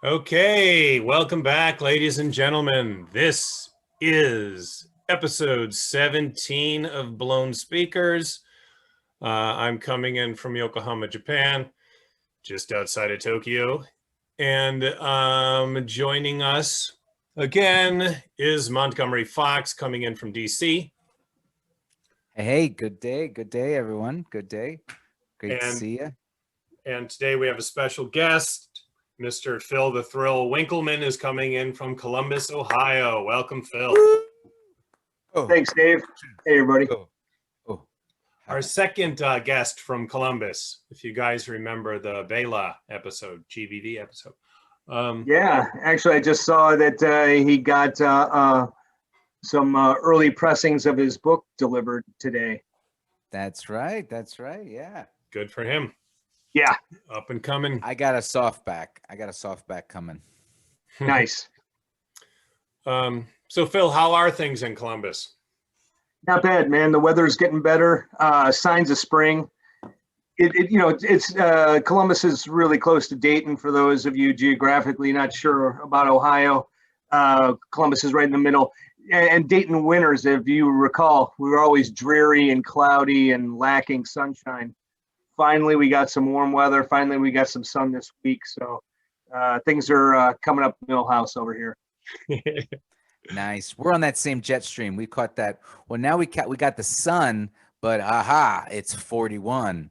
Okay, welcome back, ladies and gentlemen. This is episode 17 of Blown Speakers. I'm coming in from Yokohama, Japan, just outside of Tokyo. And joining us again is Montgomery Fox coming in from DC. Hey, good day, everyone. Good day. Great to And, see you. and today we have a special guest. Mr. Phil the Thrill Winkelmann is coming in from Columbus, Ohio. Welcome, Phil. Oh. Thanks, Dave. Hey, everybody. Oh. Our second guest from Columbus, if you guys remember the Bela episode, GVV episode. Yeah, actually, I just saw that he got some early pressings of his book delivered today. That's right. Yeah. Good for him. Yeah. Up and coming. I got a softback coming. Nice. So Phil, how are things in Columbus? Not bad, man. The weather's getting better. Signs of spring. It's Columbus is really close to Dayton. For those of you geographically not sure about Ohio, Columbus is right in the middle. And Dayton winters, if you recall, we were always dreary and cloudy and lacking sunshine. Finally, we got some warm weather. Finally, we got some sun this week. So things are coming up Millhouse over here. Nice. We're on that same jet stream. We caught that. Well, now we got the sun, but it's 41.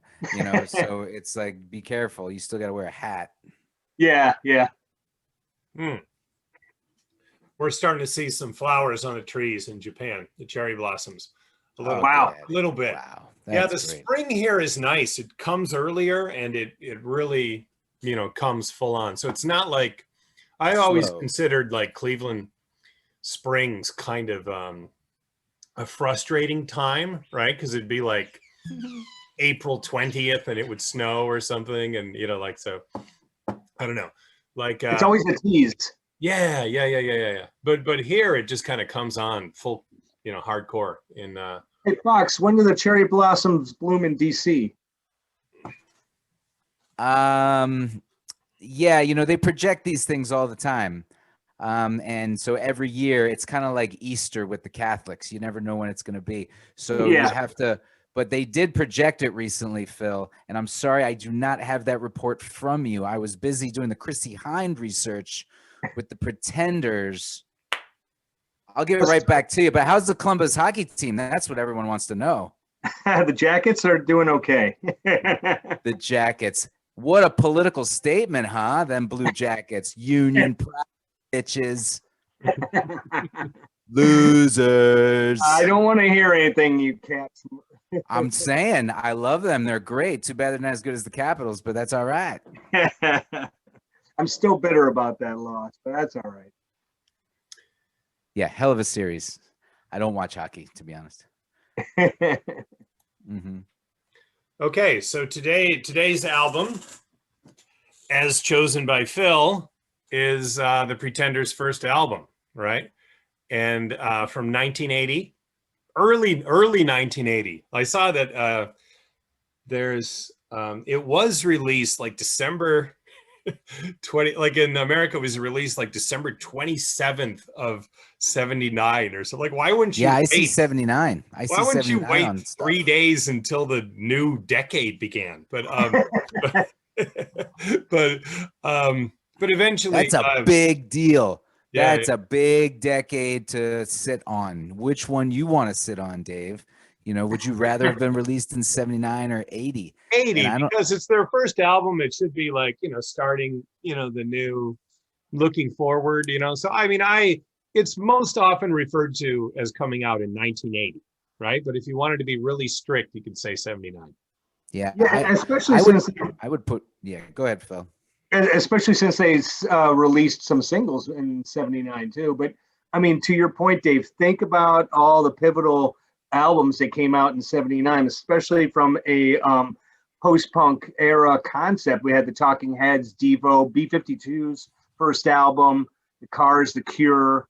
So it's like, be careful. You still got to wear a hat. Yeah. We're starting to see some flowers on the trees in Japan, the cherry blossoms. A little bit. Wow. Yeah, the spring here is nice. It comes earlier and it really, comes full on. So it's not like, I always considered like Cleveland Springs kind of a frustrating time, right? Because it'd be like April 20th and it would snow or something. And, so I don't know. Like it's always a tease. Yeah. But here it just kind of comes on full, hardcore in Hey Fox, when do the cherry blossoms bloom in DC? Yeah, they project these things all the time. And so every year it's kind of like Easter with the Catholics. You never know when it's going to be. So you have to, but they did project it recently, Phil. And I'm sorry, I do not have that report from you. I was busy doing the Chrissy Hind research with the Pretenders. I'll give it right back to you. But how's the Columbus hockey team? That's what everyone wants to know. The Jackets are doing okay. The Jackets. What a political statement, huh? Them Blue Jackets. Union pride, bitches. Losers. I don't want to hear anything, you cats. I'm saying I love them. They're great. Too bad they're not as good as the Capitals, but that's all right. I'm still bitter about that loss, but that's all right. Yeah, hell of a series. I don't watch hockey, to be honest. Mm-hmm. Okay, so today's album, as chosen by Phil, is the Pretenders' first album, right? And from 1980, early 1980. I saw that it was released like December 20, like in America it was released like December 27th of 79 or so. Like, why wouldn't you I see 79. Why wouldn't you wait 3 days until the new decade began? But but eventually that's a big deal. That's a big decade to sit on. Which one you want to sit on, Dave? Would you rather have been released in 79 or 80? 80, because it's their first album. It should be like, starting, the new, looking forward, So, I mean, it's most often referred to as coming out in 1980, right? But if you wanted to be really strict, you could say 79. Yeah, I would put, go ahead, Phil. Especially since they released some singles in 79 too. But I mean, to your point, Dave, think about all the pivotal albums that came out in 79, especially from a post-punk era concept. We had the Talking Heads, Devo, B-52's first album, the Cars, The Cure.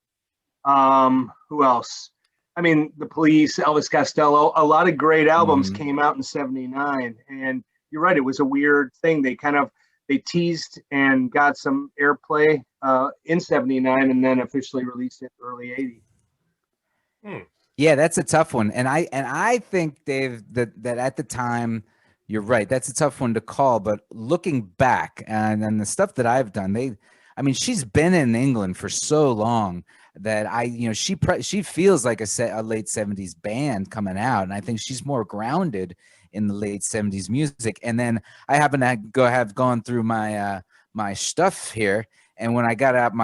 Who else? I mean, The Police, Elvis Costello. A lot of great albums came out in 79. And you're right, it was a weird thing. They they teased and got some airplay in '79, and then officially released it early '80s. Yeah, that's a tough one, and I think, Dave, that at the time, you're right. That's a tough one to call. But looking back and the stuff that I've done, I mean, she's been in England for so long that she feels like a late '70s band coming out, and I think she's more grounded in the late '70s music. And then I happen to have gone through my my stuff here, and when I got out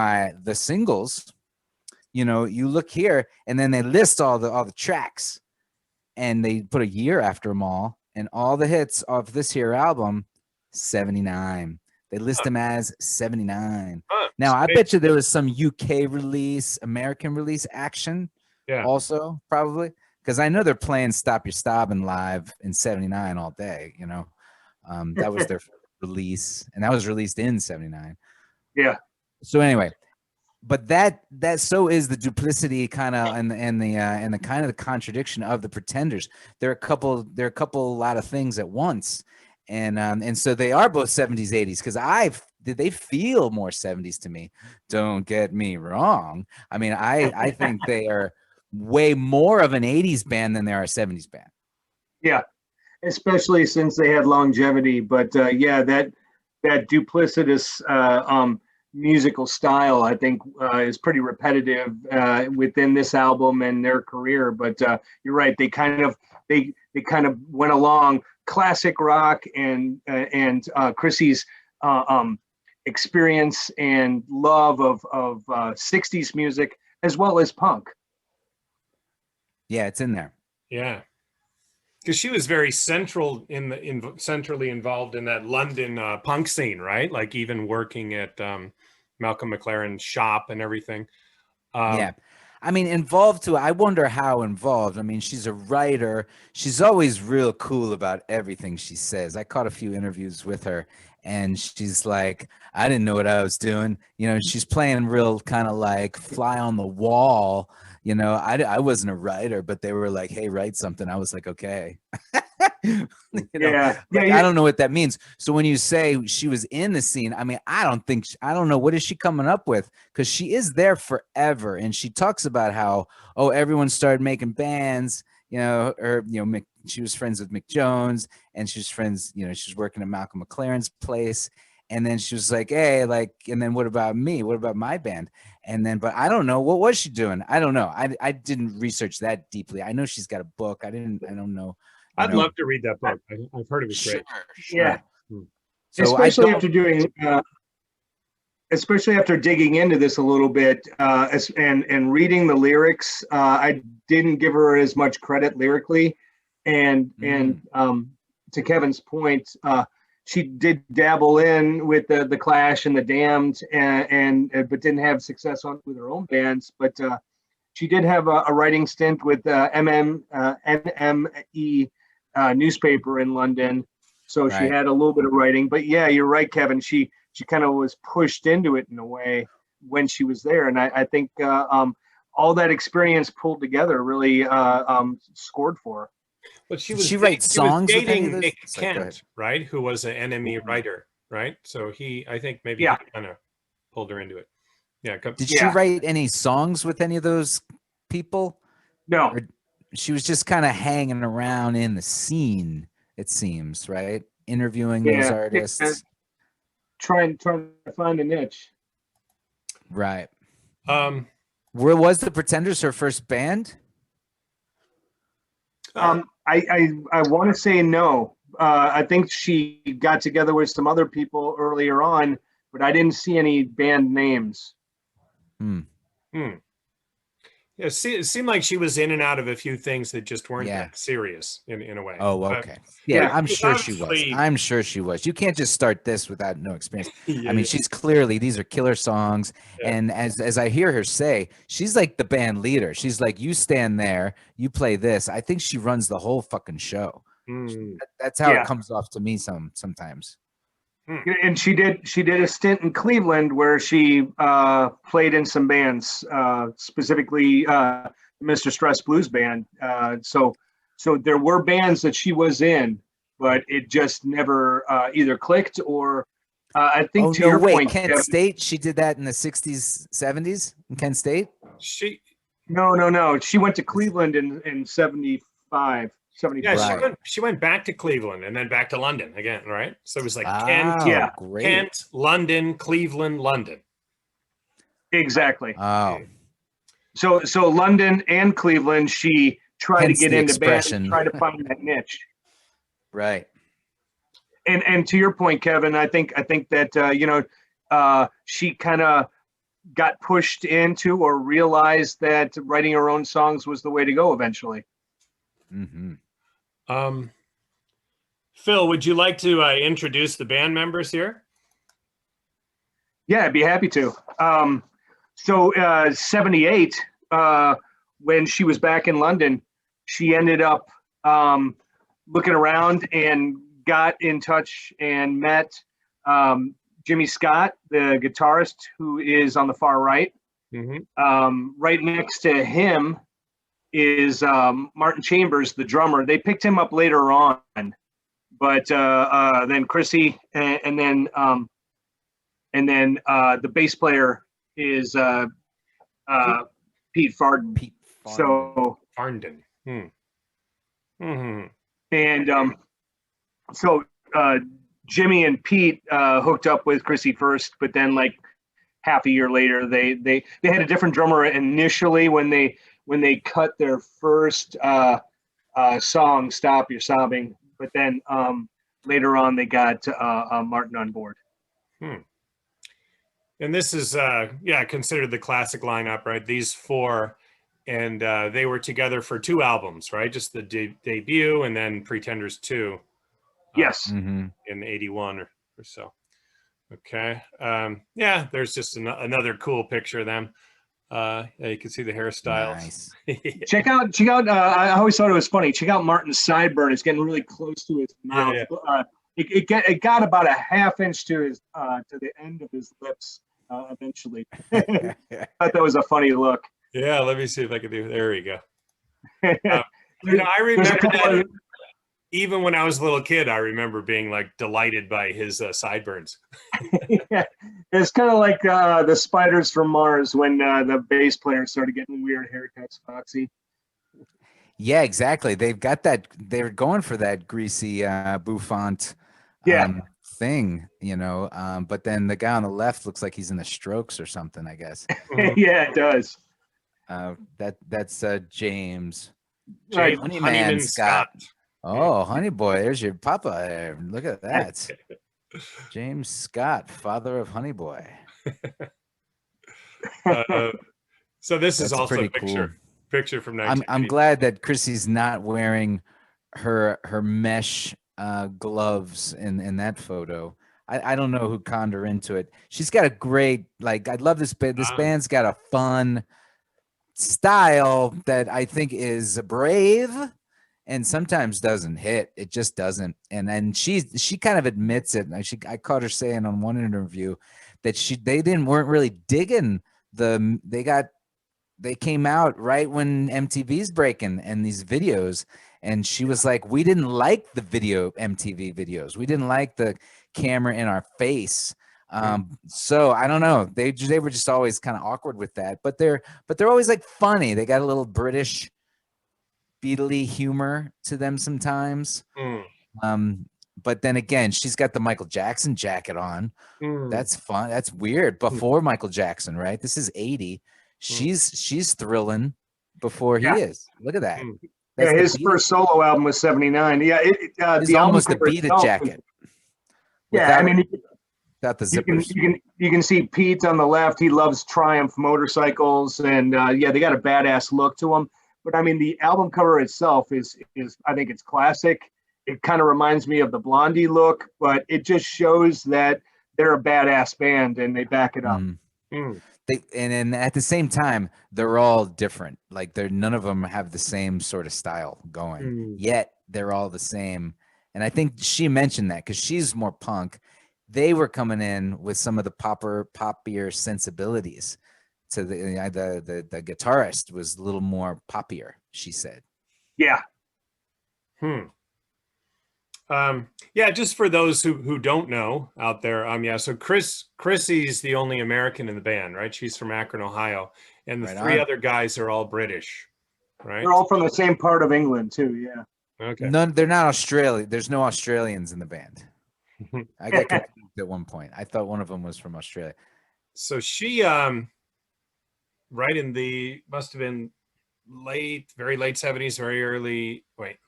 the singles, you look here, and then they list all the tracks, and they put a year after them all, and all the hits of this here album, 79. They list them as 79. Now, I bet you there was some UK release, American release action also, probably, because I know they're playing Stop Your Stobbing live in '79 all day, that was their release, and that was released in '79. Yeah. So anyway, but that so is the duplicity kind of and the kind of the contradiction of the Pretenders. They're a lot of things at once, and so they are both '70s, '80s, because they feel more '70s to me. Don't get me wrong. I mean, I think they are way more of an '80s band than they are a '70s band. Yeah, especially since they had longevity. But that duplicitous musical style, I think, is pretty repetitive within this album and their career. But you're right; they kind of went along classic rock and Chrissy's experience and love of '60s music as well as punk. Yeah, it's in there. Yeah, because she was very centrally involved in that London punk scene, right? Like even working at Malcolm McLaren's shop and everything. Yeah. I mean, involved too. I wonder how involved. I mean, she's a writer. She's always real cool about everything she says. I caught a few interviews with her, and she's like, I didn't know what I was doing. She's playing real kind of like fly on the wall. I wasn't a writer, but they were like, hey, write something. I was like, okay. Yeah. I don't know what that means. So when you say she was in the scene, I mean, I don't know. What is she coming up with? Because she is there forever. And she talks about how, everyone started making bands, she was friends with Mick Jones, and she was friends, she was working at Malcolm McLaren's place. And then she was like, hey, and then what about me? What about my band? And then, but I don't know. What was she doing? I don't know. I didn't research that deeply. I know she's got a book. I don't know. I'd love to read that book. I've heard it was great. Sure. Yeah. So especially after digging into this a little bit and reading the lyrics, I didn't give her as much credit lyrically. And to Kevin's point, she did dabble in with the Clash and the Damned, but didn't have success with her own bands. But she did have a writing stint with NME newspaper in London, so she had a little bit of writing. But yeah, you're right, Kevin. She kind of was pushed into it in a way when she was there, and I think all that experience pulled together really scored for her. But she writes songs with dating with Nick Kent, right? Who was an NME writer, right? So I think maybe he kind of pulled her into it. Yeah. Did she write any songs with any of those people? No. Or she was just kind of hanging around in the scene, it seems, right? Interviewing those artists. Yeah. Trying to find a niche. Right. Where was the Pretenders her first band? I want to say no. I think she got together with some other people earlier on, but I didn't see any band names. Yeah, it seemed like she was in and out of a few things that just weren't that serious in a way. Oh, okay. I'm sure she was. I'm sure she was. You can't just start this without no experience. I mean, she's clearly, these are killer songs. Yeah. And as I hear her say, she's like the band leader. She's like, you stand there, you play this. I think she runs the whole fucking show. That's how it comes off to me sometimes. And she did a stint in Cleveland where she played in some bands, specifically Mr. Stress Blues Band. So there were bands that she was in, but it just never either clicked or I think to your point, Kent Kevin, State. She did that in the 60s, 70s in Kent State. No. She went to Cleveland in 75, 75. Yeah, she went back to Cleveland and then back to London again, right? So it was like Kent, London, Cleveland, London. Exactly. Oh. So London and Cleveland, she tried to get into bands, try to find that niche. Right. And to your point, Kevin, I think that she kind of got pushed into or realized that writing her own songs was the way to go eventually. Mm-hmm. Phil, would you like to introduce the band members here? Yeah, I'd be happy to. So 78, when she was back in London, she ended up looking around and got in touch and met Jimmy Scott, the guitarist, who is on the far right. Mm-hmm. Right next to him is Martin Chambers, the drummer. They picked him up later on, but then Chrissy, and then the bass player is Pete Farden. So Farden. Mm-hmm. And so Jimmy and Pete hooked up with Chrissy first, but then like half a year later, they had a different drummer initially when they cut their first song, "Stop Your Sobbing," but then later on they got Martin on board. And this is considered the classic lineup, right? These four, and they were together for 2 albums, right? Just the debut and then Pretenders 2. Yes. In 81 or so. Okay. There's just another cool picture of them. You can see the hairstyles. Nice. Check out. I always thought it was funny. Check out Martin's sideburn. It's getting really close to his mouth. Yeah. It got about a half inch to the end of his lips eventually. I thought that was a funny look. Yeah, let me see if I can do. There we go. I remember that. Even when I was a little kid, I remember being like delighted by his sideburns. Yeah. It's kind of like the spiders from Mars when the bass player started getting weird haircuts, Foxy. Yeah, exactly. They've got that. They're going for that greasy bouffant thing, but then the guy on the left looks like he's in the Strokes or something, I guess. Yeah, it does. That's James. Honeyman Scott. Oh, honey boy, there's your papa there. Look at that. James Scott, father of Honey Boy. So this is also a picture. Cool. Picture from 1980. I'm glad that Chrissy's not wearing her mesh gloves in that photo. I don't know who conned her into it. She's got a great, I love this band. This band's got a fun style that I think is brave and sometimes doesn't hit. It just doesn't. And then she kind of admits it. I caught her saying on one interview that they weren't really digging they came out right when MTV's breaking and these videos. And she was like, we didn't like the MTV videos. We didn't like the camera in our face. So I don't know. They were just always kind of awkward with that, but they're always like funny. They got a little British Beatley humor to them sometimes. But then again, she's got the Michael Jackson jacket on. That's fun. That's weird. Before Michael Jackson, right? This is 80. She's thrilling before he is. Look at that. Yeah, his first solo album was 79. Yeah, it's almost a beaded jacket. Yeah, without the zippers. You can see Pete on the left. He loves Triumph motorcycles, and they got a badass look to them. But the album cover itself is I think it's classic. It kind of reminds me of the Blondie look, but it just shows that they're a badass band and they back it up. And then at the same time, they're all different. Like none of them have the same sort of style going. Yet they're all the same. And I think she mentioned that because she's more punk. They were coming in with some of the poppier sensibilities. So the guitarist was a little more poppier, she said. Yeah. Yeah, just for those who don't know out there, yeah, so Chrissy's the only American in the band, right? She's from Akron, Ohio, and the three other guys are all British, right? They're all from the same part of England too, yeah. Okay. None, they're not Australian. There's no Australians in the band. I got confused at one point. I thought one of them was from Australia. So she, right in the, must have been very late 70s,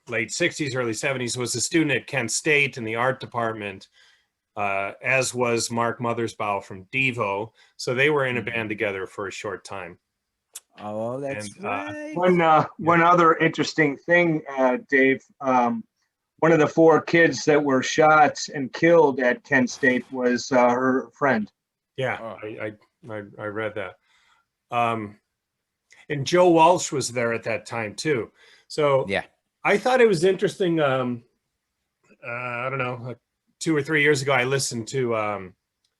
late 60s, early 70s, was a student at Kent State in the art department, as was Mark Mothersbaugh from Devo. So they were in a band together for a short time. Oh, that's right. One other interesting thing, Dave, one of the 4 kids that were shot and killed at Kent State was her friend. Yeah, I read that. And Joe Walsh was there at that time too. So yeah, I thought it was interesting. I don't know, 2 or 3 years ago, I listened to a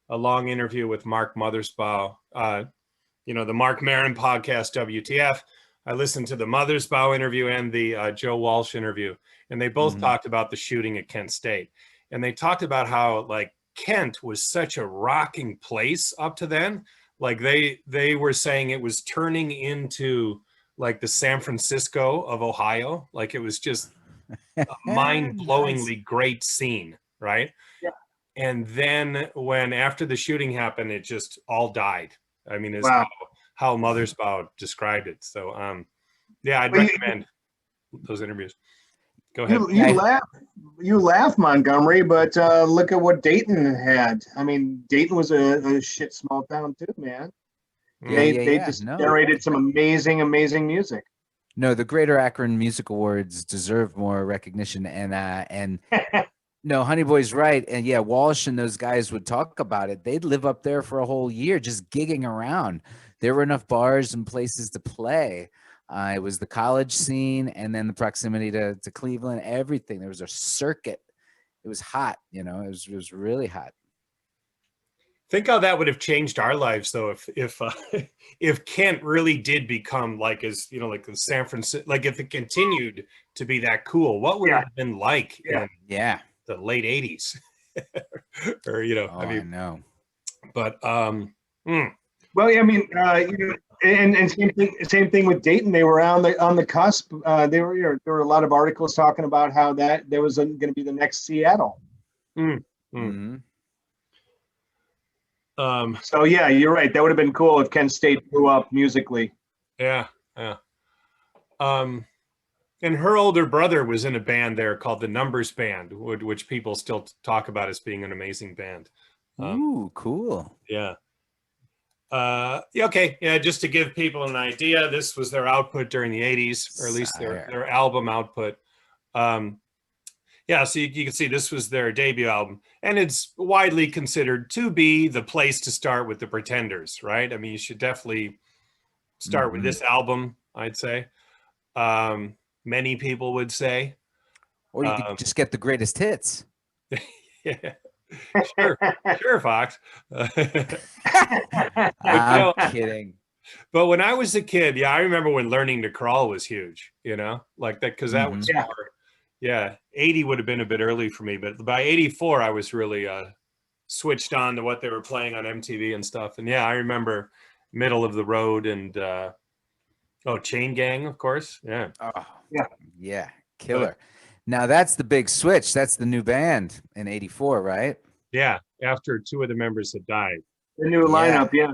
long interview with Mark Mothersbaugh, the Mark Maron podcast, WTF. I listened to the Mothersbaugh interview and the Joe Walsh interview, and they both talked about the shooting at Kent State. And they talked about how like Kent was such a rocking place up to then. Like they were saying it was turning into like the San Francisco of Ohio. Like it was just a mind-blowingly great scene, right? Yeah. And then after the shooting happened, it just all died. I mean, is how Mothersbaugh described it. So yeah, I'd recommend those interviews. Go ahead. You laugh, Montgomery, but look at what Dayton had. I mean, Dayton was a shit small town too, man. They just generated some amazing music. No, the Greater Akron Music Awards deserve more recognition, and no, Honey Boy's right, and yeah, Walsh and those guys would talk about it. They'd live up there for a whole year just gigging around. There were enough bars and places to play. It was the college scene, and then the proximity to Cleveland, everything. There was a circuit. It was hot, it was really hot. Think how that would have changed our lives, though, if Kent really did become like like the San Francisco, like if it continued to be that cool, what would it have been like in the late 80s? Or I know. But well, I mean, and same thing with Dayton. They were on the cusp. There were a lot of articles talking about how that there was going to be the next Seattle. Mm-hmm. So yeah, you're right. That would have been cool if Kent State blew up musically. Yeah. And her older brother was in a band there called the Numbers Band, which people still talk about as being an amazing band. Ooh, cool. Yeah. Okay. Yeah. Just to give people an idea, this was their output during the 80s, or at least their album output. Yeah. So you can see this was their debut album, and it's widely considered to be the place to start with the Pretenders, right? I mean, you should definitely start with this album, I'd say. Many people would say. Or you could just get the greatest hits. Yeah. Sure, Fox. I'm kidding. But when I was a kid, I remember when Learning to Crawl was huge, like that, because that was 80 would have been a bit early for me, but by 84, I was really switched on to what they were playing on MTV and stuff. And I remember Middle of the Road and Chain Gang, of course. Yeah. Oh, yeah. Killer. Now that's the big switch. That's the new band in 84, right? Yeah. After 2 of the members had died. The new lineup, yeah.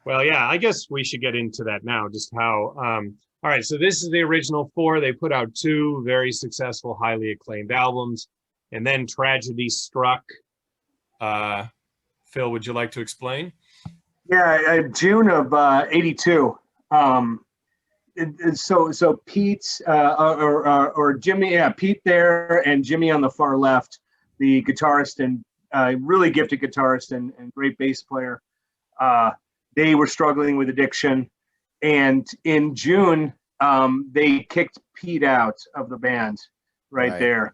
Well, I guess we should get into that now, just how, all right, so this is the original 4. They put out 2 very successful, highly acclaimed albums, and then tragedy struck. Phil, would you like to explain? Yeah, June of 82. So Pete or Jimmy, Pete there and Jimmy on the far left, the guitarist and really gifted guitarist and great bass player. They were struggling with addiction, and in June they kicked Pete out of the band right there,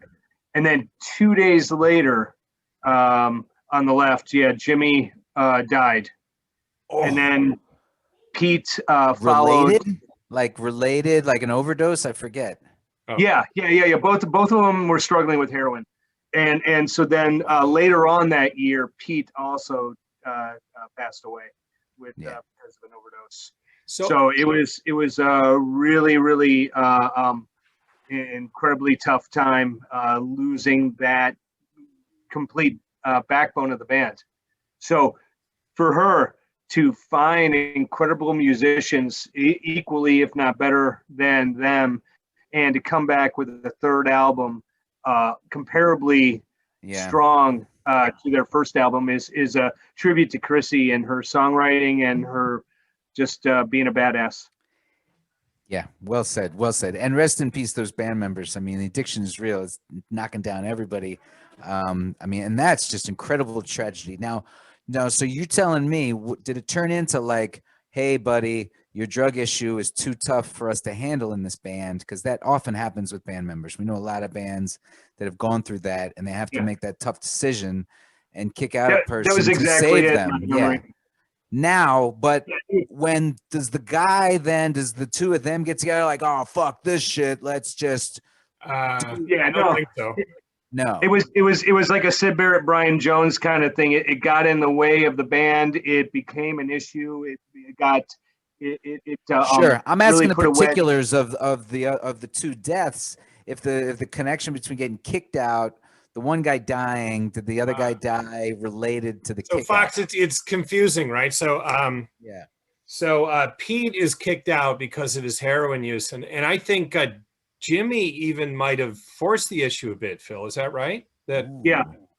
and then 2 days later on the left, Jimmy died, and then Pete followed. Related, like an overdose? I forget. Oh. Yeah. Both of them were struggling with heroin. And so then later on that year, Pete also passed away because of an overdose. So it was a really incredibly tough time losing that complete backbone of the band. So for her to find incredible musicians equally, if not better than them, and to come back with a third album comparably strong to their first album is a tribute to Chrissy and her songwriting and her just being a badass. Yeah, well said, well said. And rest in peace, those band members. I mean, the addiction is real. It's knocking down everybody. I mean, and that's just incredible tragedy. Now, so you're telling me, did it turn into like, hey, buddy, your drug issue is too tough for us to handle in this band? Because that often happens with band members. We know a lot of bands that have gone through that, and they have to make that tough decision and kick out a person that was exactly to save it, them. Yeah. Now, but when does the two of them get together like, oh, fuck this shit, let's just I don't think so. No, it was like a Sid Barrett, Brian Jones kind of thing. It got in the way of the band. It became an issue. Sure. I'm asking really the particulars of the two deaths. If the connection between getting kicked out, the one guy dying, did the other guy die related to the kick out? Fox, it's confusing, right? So So Pete is kicked out because of his heroin use, and I think Jimmy even might have forced the issue a bit. Phil, is that right?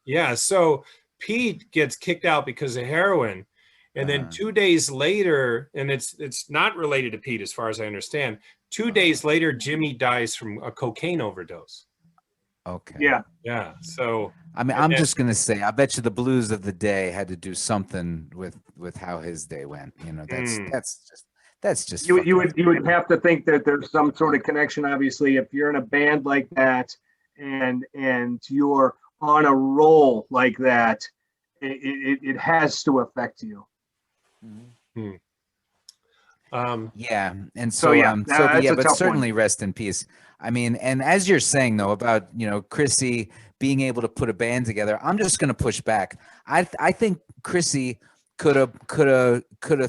Yeah. So Pete gets kicked out because of heroin, and then 2 days later, and it's not related to Pete as far as I understand. 2 days later, Jimmy dies from a cocaine overdose. Okay. Yeah. So I mean, I'm just gonna say, I bet you the blues of the day had to do something with how his day went. You know, that's just you would have to think that there's some sort of connection. Obviously, if you're in a band like that and you're on a roll like that, it has to affect you. Yeah, and but certainly rest in peace. I mean, and as you're saying though about Chrissy being able to put a band together, I'm just going to push back. I think Chrissy could have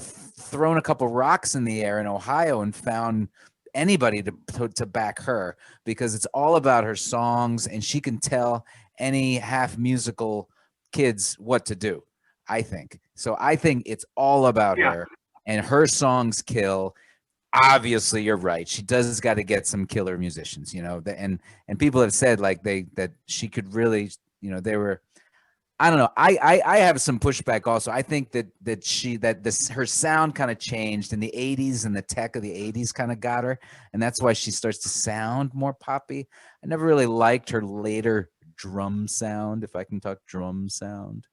thrown a couple rocks in the air in Ohio and found anybody to back her, because it's all about her songs and she can tell any half musical kids what to do. I think it's all about her, and her songs kill. Obviously, you're right. She does got to get some killer musicians, and people have said like that she could really, they were. I don't know. I have some pushback also. I think that her sound kind of changed in the 80s, and the tech of the 80s kind of got her, and that's why she starts to sound more poppy. I never really liked her later drum sound, if I can talk drum sound.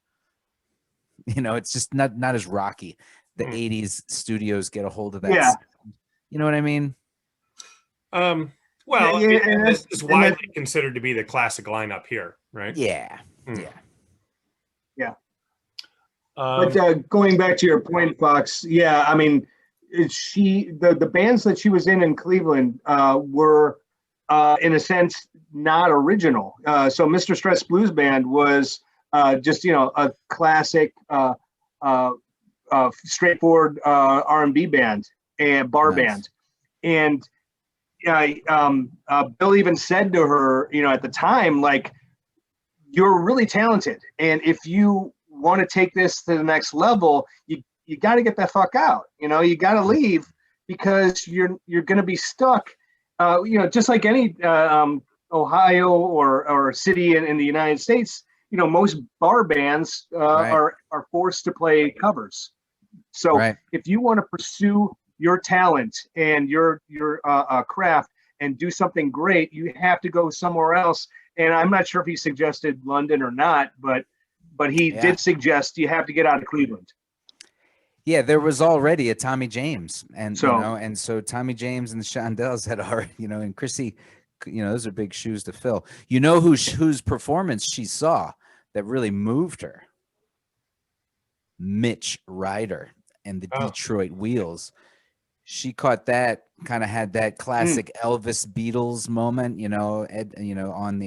It's just not as rocky. The 80s studios get a hold of that. Yeah. You know what I mean? This is widely considered to be the classic lineup here, right? Yeah. But going back to your point, Fox, I mean, the bands that she was in Cleveland were, in a sense, not original. So Mr. Stress Blues Band was just a classic, straightforward R&B band and bar band, and Bill even said to her, at the time, like, you're really talented, and if you want to take this to the next level, you got to get the fuck out. You got to leave, because you're going to be stuck. Just like any Ohio or city in the United States, most bar bands are forced to play covers. So if you want to pursue your talent and your craft and do something great, you have to go somewhere else. And I'm not sure if he suggested London or not, but he did suggest you have to get out of Cleveland. Yeah, there was already a Tommy James, and so Tommy James and the Shondells had already, and Chrissy, those are big shoes to fill. Whose performance she saw that really moved her? Mitch Ryder and the Detroit Wheels. She caught that, kind of had that classic Elvis Beatles moment, on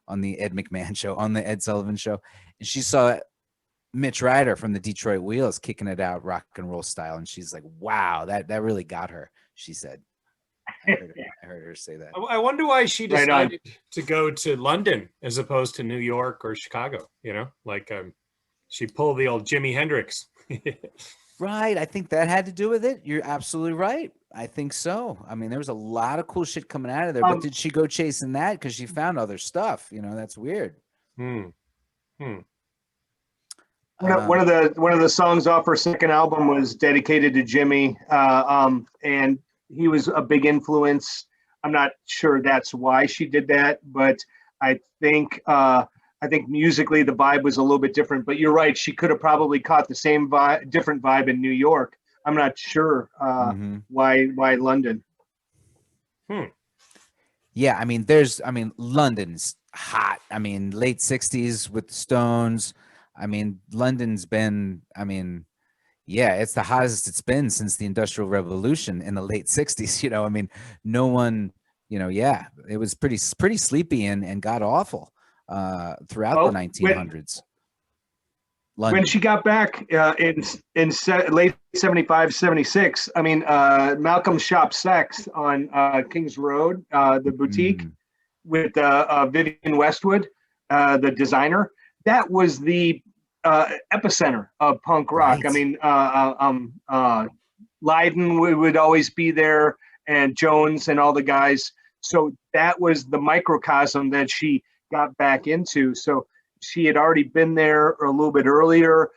on the Ed McMahon show, on the Ed Sullivan show, and she saw Mitch Ryder from the Detroit Wheels kicking it out rock and roll style, and she's like, "Wow, that really got her." She said, "I heard her say that." I wonder why she decided to go to London as opposed to New York or Chicago. You know, like she pulled the old Jimi Hendrix. Right. I think that had to do with it. You're absolutely right. I think so. I mean, there was a lot of cool shit coming out of there, but did she go chasing that because she found other stuff? You know, that's weird. One of the songs off her second album was dedicated to Jimmy, and he was a big influence. I'm not sure that's why she did that, but I think musically the vibe was a little bit different. But you're right; she could have probably caught the same vibe, different vibe in New York. I'm not sure why London. Yeah, I mean, London's hot. I mean, late '60s with the Stones. I mean, London's been, yeah, it's the hottest it's been since the Industrial Revolution in the late '60s. You know, I mean, no one, yeah, it was pretty sleepy and got awful throughout the 1900s. When she got back in late 75, 76, Malcolm Shop Sex on Kings Road, the boutique with Vivienne Westwood, the designer, that was the epicenter of punk rock. Right. I mean, Lydon would always be there, and Jones and all the guys. So that was the microcosm that she got back into. So she had already been there a little bit earlier,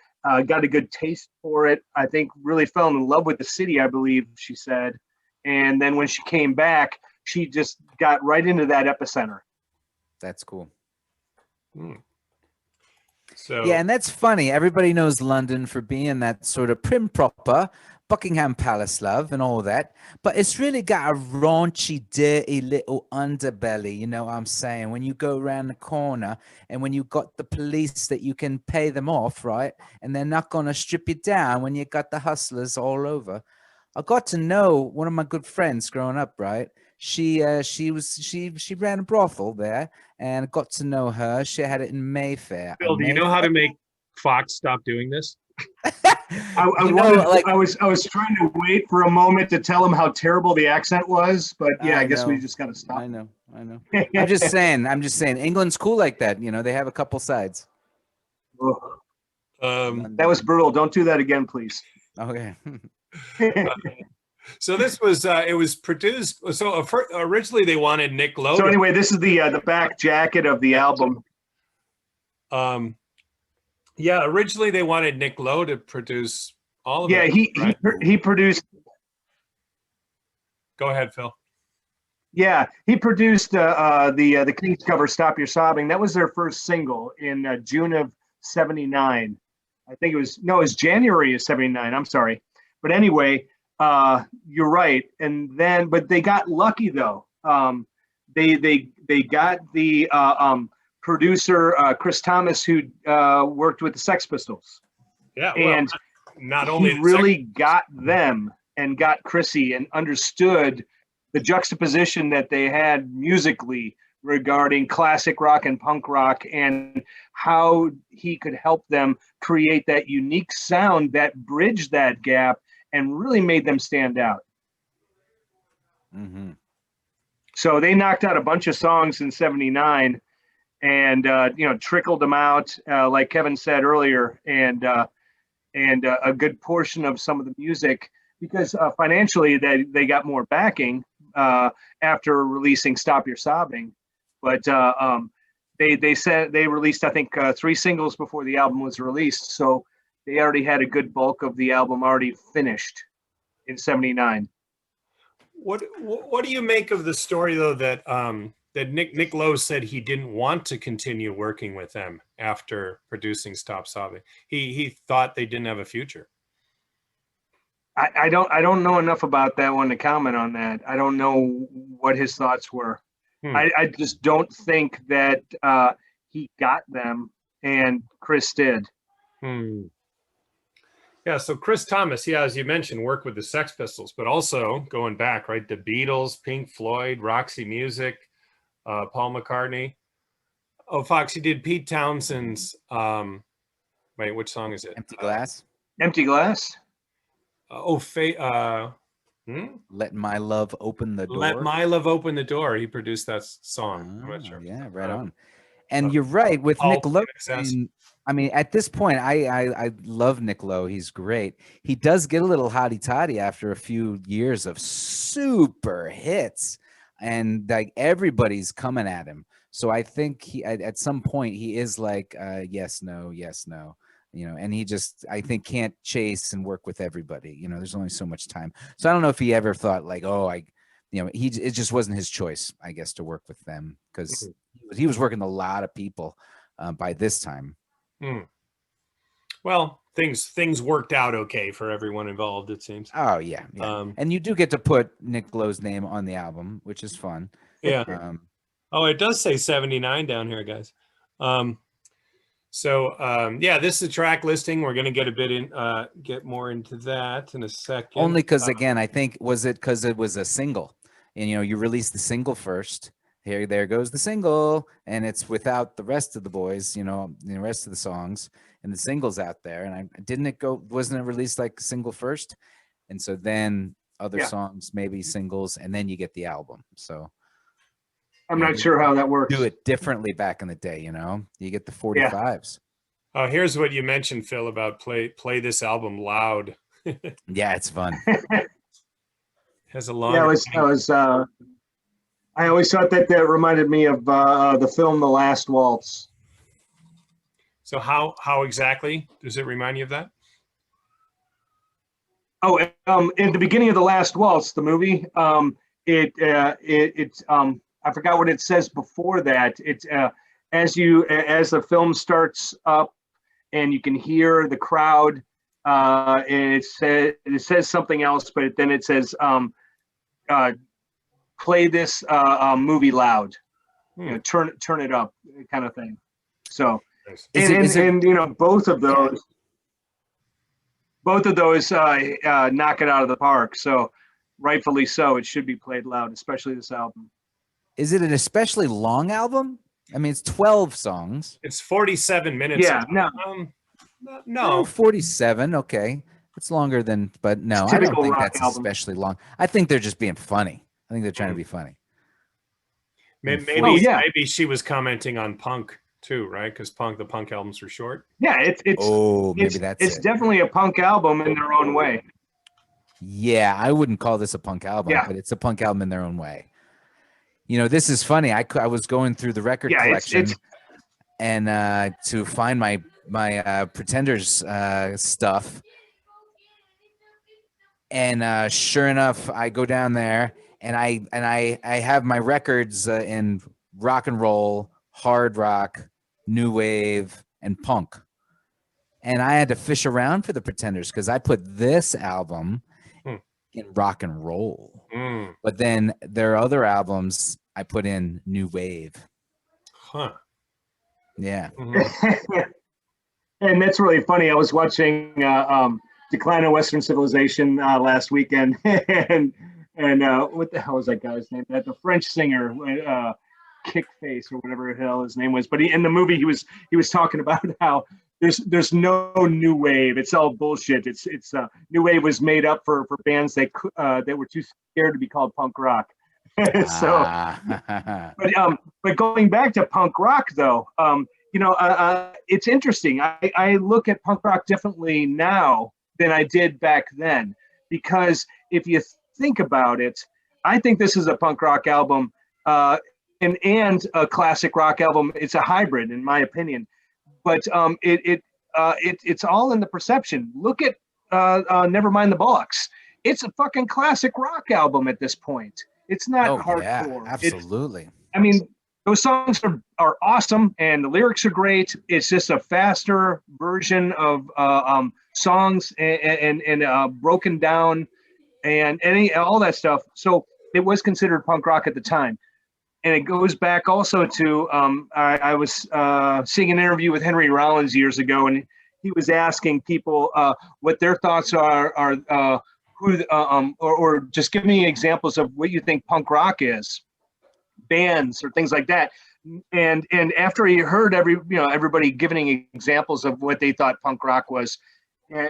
got a good taste for it. I think really fell in love with the city, I believe she said. And then when she came back, she just got right into that epicenter. That's cool. So yeah, and that's funny. Everybody knows London for being that sort of prim proper Buckingham Palace love and all that, but it's really got a raunchy, dirty little underbelly. You know what I'm saying? When you go around the corner and when you got the police that you can pay them off, right? And they're not going to strip you down when you got the hustlers all over. I got to know one of my good friends growing up, right? She ran a brothel there, and I got to know her. She had it in Mayfair. Bill, do you know how to make Fox stop doing this? I was trying to wait for a moment to tell him how terrible the accent was, but yeah, I guess we just got to stop. I know. I'm just saying. England's cool like that. You know, they have a couple sides. That was brutal. Don't do that again, please. Okay. So this was it was produced. So originally they wanted Nick Lowe. So anyway, this is the back jacket of the album. Yeah, originally they wanted Nick Lowe to produce all of it. Yeah, he produced. Go ahead, Phil. Yeah, he produced the Kings cover "Stop Your Sobbing." That was their first single in June of '79. I think it was January of '79. I'm sorry, but anyway, you're right. And then, but they got lucky though. They got the producer Chris Thomas, who worked with the Sex Pistols. Yeah, and not only he really got them and got Chrissy and understood the juxtaposition that they had musically regarding classic rock and punk rock, and how he could help them create that unique sound that bridged that gap and really made them stand out. Mm-hmm. So they knocked out a bunch of songs in '79. And trickled them out, like Kevin said earlier, and a good portion of some of the music, because financially they got more backing after releasing "Stop Your Sobbing," but they said they released, I think, 3 singles before the album was released, so they already had a good bulk of the album already finished in '79. What do you make of the story though that that Nick Lowe said he didn't want to continue working with them after producing "Stop Sobbing"? He thought they didn't have a future. I don't know enough about that one to comment on that. I don't know what his thoughts were. I just don't think that he got them, and Chris did. Yeah, so Chris Thomas, as you mentioned, worked with the Sex Pistols, but also going back, right, the Beatles, Pink Floyd, Roxy Music, Paul McCartney. Oh, Fox, he did Pete Townsend's. Wait, which song is it? Empty Glass. Empty Glass. Let My Love Open the Door. Let My Love Open the Door. He produced that song. I'm not sure. Yeah, right on. And you're right with Nick Lowe. I mean, at this point, I love Nick Lowe. He's great. He does get a little hotty toddy after a few years of super hits, and like everybody's coming at him. So I think he at some point he is like yes, no, and he just I think can't chase and work with everybody. There's only so much time. So I don't know if he ever thought like, it just wasn't his choice, I guess, to work with them because he was working a lot of people by this time. Well, things worked out okay for everyone involved, it seems. Oh yeah. And you do get to put Nick Lowe's name on the album, which is fun. Yeah. It does say 79 down here, guys. This is a track listing. We're gonna get more into that in a second. Only because again, I think because it was a single, and you released the single first. There goes the single, and it's without the rest of the boys, the rest of the songs, and the single's out there. And wasn't it released like single first? And so then other songs, maybe singles, and then you get the album. So I'm not sure how that works. Do it differently back in the day, you get the 45s. Oh, here's what you mentioned, Phil, about play this album loud. Yeah, it's fun. Has a long. Yeah, I always thought that reminded me of the film The Last Waltz. So how exactly does it remind you of that? Oh, in the beginning of The Last Waltz, the movie, I forgot what it says before that. It's as the film starts up and you can hear the crowd, and it says something else, but then it says play this movie loud, turn it up, kind of thing. So, both of those knock it out of the park. So, rightfully so, it should be played loud, especially this album. Is it an especially long album? I mean, it's 12 songs. It's 47 minutes. Yeah, no. 47. Okay, it's longer than, but no, I don't think that's especially long. I think they're just being funny. I think they're trying to be funny. Maybe she was commenting on punk too, right? Because the punk albums are short. Yeah, it's definitely a punk album in their own way. Yeah, I wouldn't call this a punk album, but it's a punk album in their own way. This is funny. I was going through the record collection and to find my Pretenders stuff, and sure enough, I go down there and I have my records in rock and roll, hard rock, new wave, and punk, and I had to fish around for the Pretenders because I put this album in rock and roll. But then there are other albums I put in new wave. Yeah. And that's really funny. I was watching Decline of Western Civilization last weekend, and what the hell was that guy's name? The French singer, Kickface or whatever the hell his name was. But in the movie he was talking about how there's no new wave. It's all bullshit. It's new wave was made up for bands that were too scared to be called punk rock. So, but going back to punk rock though, it's interesting. I look at punk rock differently now than I did back then, because if you think about it, I think this is a punk rock album and a classic rock album. It's a hybrid, in my opinion. But it's all in the perception. Look at Nevermind the Bollocks. It's a fucking classic rock album at this point. It's not hardcore. Yeah, absolutely. Those songs are awesome and the lyrics are great. It's just a faster version of songs and broken down and all that stuff. So it was considered punk rock at the time. And it goes back also to I was seeing an interview with Henry Rollins years ago, and he was asking people what their thoughts are or just give me examples of what you think punk rock is, bands or things like that. And after he heard everybody giving examples of what they thought punk rock was,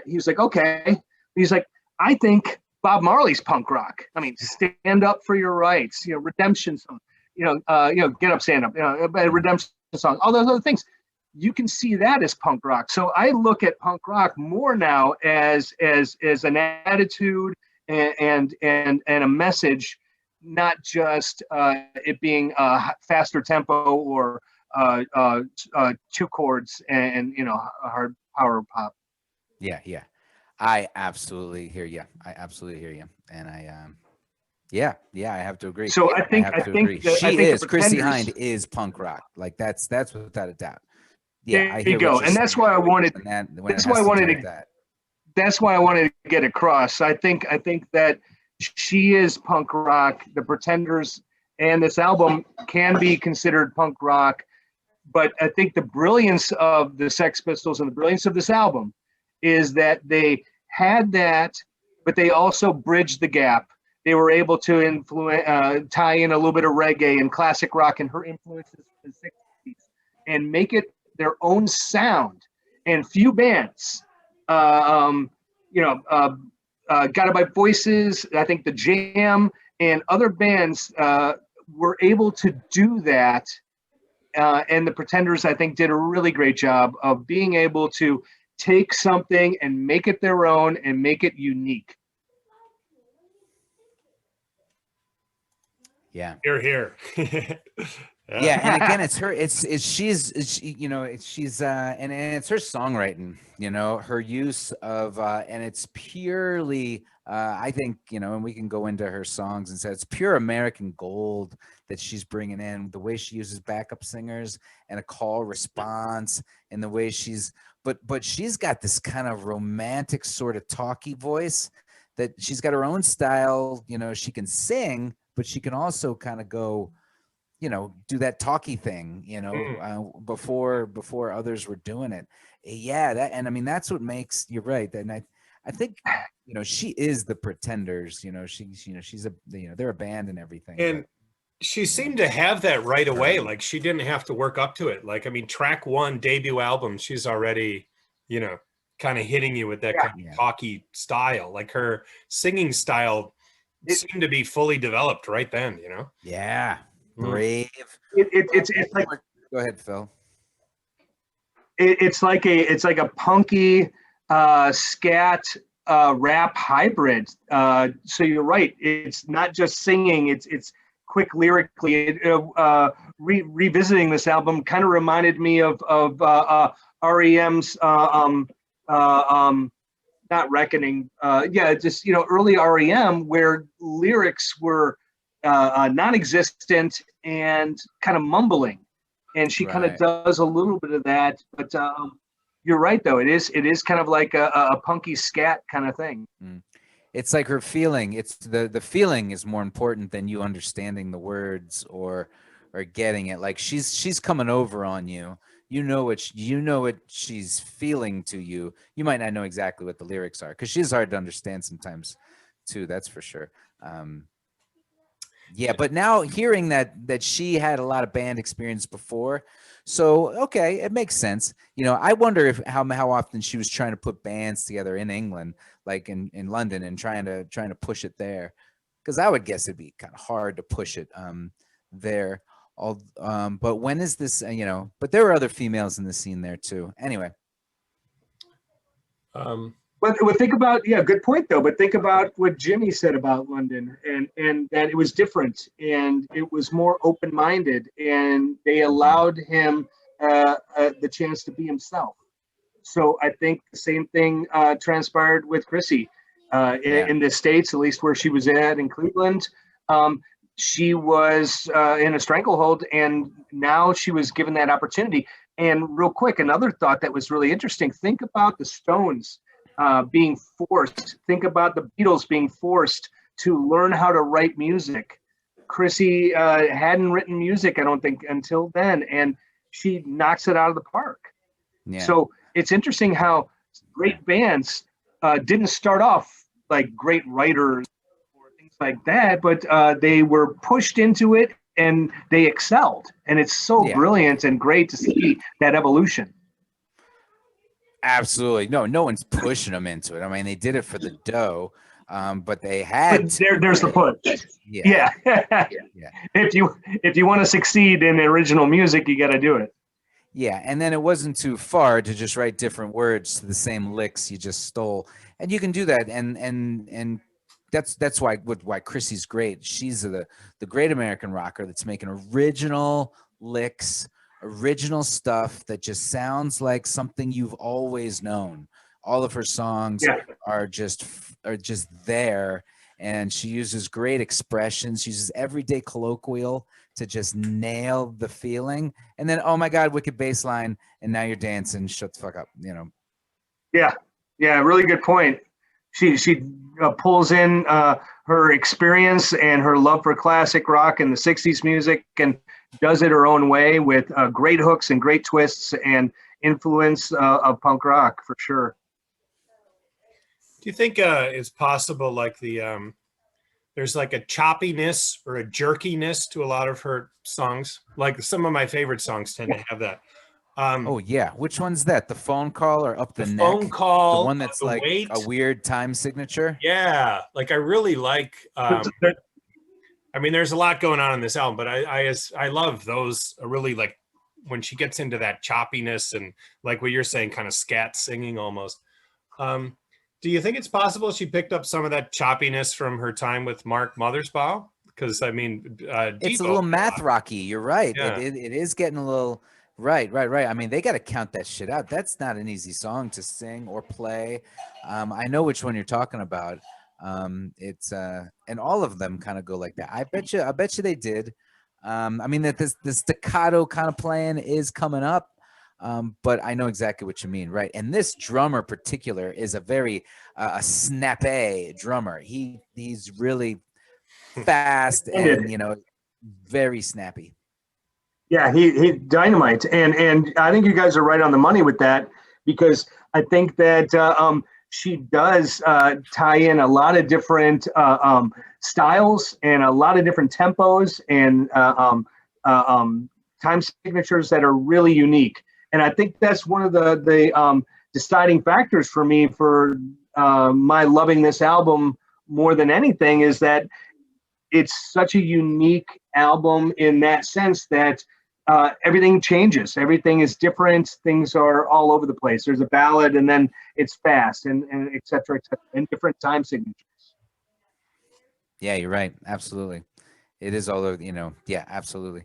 he was like, okay. He's like, I think Bob Marley's punk rock. I mean, stand up for your rights, redemption song, get up, stand up, redemption song, all those other things. You can see that as punk rock. So I look at punk rock more now as an attitude and a message, not just it being a faster tempo or two chords and a hard power pop. Yeah. I absolutely hear you. And I have to agree. So I think Chrissie Hynde is punk rock. Like that's without a doubt. Yeah, there you go. And that's why I wanted. That's why I wanted to get across. I think that she is punk rock. The Pretenders and this album can be considered punk rock, but I think the brilliance of the Sex Pistols and the brilliance of this album is that they had that, but they also bridged the gap. They were able to tie in a little bit of reggae and classic rock and her influences in the 60s and make it their own sound. And few bands, Guided by Voices, I think The Jam and other bands were able to do that. And the Pretenders, I think, did a really great job of being able to take something and make it their own and make it unique. Yeah. Here. Yeah, and again, it's her. She's and it's her songwriting. Her use of and it's purely. I think and we can go into her songs and say it's pure American gold that she's bringing in. The way she uses backup singers and a call response, and the way she's. But she's got this kind of romantic sort of talky voice that she's got her own style. She can sing, but she can also kind of go. Do that talky thing, before others were doing it. Yeah, that's what makes, you're right. And I think, she is the Pretenders, she's they're a band and everything. And she seemed to have that right away. Like she didn't have to work up to it. Like, track 1, debut album, she's already, kind of hitting you with that kind of talky style. Like her singing style seemed to be fully developed right then, Yeah. Brave. It's like, go ahead, Phil. It's like a punky scat rap hybrid. So you're right. It's not just singing. It's quick lyrically. Revisiting this album kind of reminded me of REM's not Reckoning. Early REM where lyrics were non-existent and kind of mumbling, and she kind of does a little bit of that. But you're right, though. It is kind of like a punky scat kind of thing. It's like her feeling. It's the feeling is more important than you understanding the words or getting it. Like she's coming over on you. You know what she's feeling to you. You might not know exactly what the lyrics are because she's hard to understand sometimes, too. That's for sure. Yeah, but now hearing that she had a lot of band experience before, so okay, it makes sense. I wonder how often she was trying to put bands together in England, like in London, and trying to push it there, because I would guess it'd be kind of hard to push it there. But when is this? But there were other females in the scene there too. Anyway. But think about, good point though. But think about what Jimmy said about London, and that it was different, and it was more open-minded, and they allowed him the chance to be himself. So I think the same thing transpired with Chrissie in the States, at least where she was at in Cleveland. She was in a stranglehold, and now she was given that opportunity. And real quick, another thought that was really interesting. Think about the Stones. Being forced. Think about the Beatles being forced to learn how to write music. Chrissie hadn't written music, I don't think, until then, and she knocks it out of the park. Yeah. So it's interesting how great bands didn't start off like great writers or things like that, but they were pushed into it and they excelled. And it's so brilliant and great to see that evolution. Absolutely. No one's pushing them into it. I mean, they did it for the dough, but they had. But there's the push. Yeah. If you want to succeed in original music, you got to do it. Yeah, and then it wasn't too far to just write different words to the same licks you just stole, and you can do that. And that's why Chrissy's great. She's the great American rocker that's making original licks, original stuff that just sounds like something you've always known. All of her songs are just there, and she uses great expressions. She uses everyday colloquial to just nail the feeling. And then, oh my God, wicked bass line, and now you're dancing. Shut the fuck up, you know. Yeah, really good point. She pulls in her experience and her love for classic rock and the 60s music and does it her own way with great hooks and great twists and influence of punk rock for sure. Do you think it's possible, like there's like a choppiness or a jerkiness to a lot of her songs? Like some of my favorite songs tend to have that. Oh yeah, which one's that? The phone call or up the neck? Phone call. The one that's like weight. A weird time signature. Yeah, like I really like. I mean, there's a lot going on in this album, but I love those. Really like when she gets into that choppiness and like what you're saying, kind of scat singing almost. Do you think it's possible she picked up some of that choppiness from her time with Mark Mothersbaugh? Because I mean, it's a little math rocky. You're right. Yeah. It is getting a little right. I mean, they got to count that shit out. That's not an easy song to sing or play. I know which one you're talking about. It's and all of them kind of go like that. I bet you they did. I mean that this staccato kind of playing is coming up. But I know exactly what you mean, right? And this drummer particular is a very a snappy drummer. He's really fast and very snappy. Yeah, he dynamite, and I think you guys are right on the money with that, because I think that she does tie in a lot of different styles and a lot of different tempos and time signatures that are really unique. And I think that's one of the deciding factors for me for my loving this album more than anything, is that it's such a unique album in that sense that everything changes. Everything is different. Things are all over the place. There's a ballad and then it's fast and et cetera, and different time signatures. Yeah, you're right. Absolutely. It is all over, yeah, absolutely.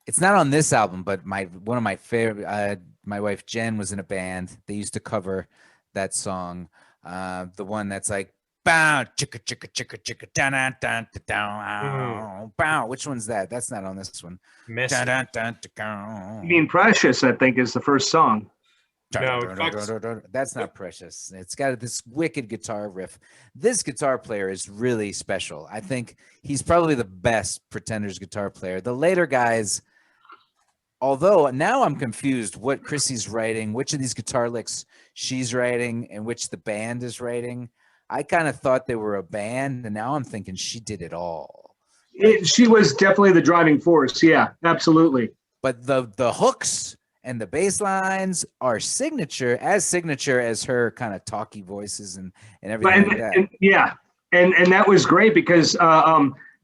It's not on this album, but one of my favorite, my wife Jen was in a band. They used to cover that song. The one that's like, bow, chicka, chicka, chicka, chicka, da da da da bow. Which one's that? That's not on this one. Da, da, da, da. You mean Precious, I think, is the first song. No, that's not Precious. It's got this wicked guitar riff. This guitar player is really special. I think he's probably the best Pretenders guitar player. The later guys, although now I'm confused what Chrissy's writing, which of these guitar licks she's writing, and which the band is writing. I kind of thought they were a band, and now I'm thinking she did it all. She was definitely the driving force. Yeah, absolutely. But the hooks and the bass lines are signature as her kind of talky voices and everything like that. And that was great because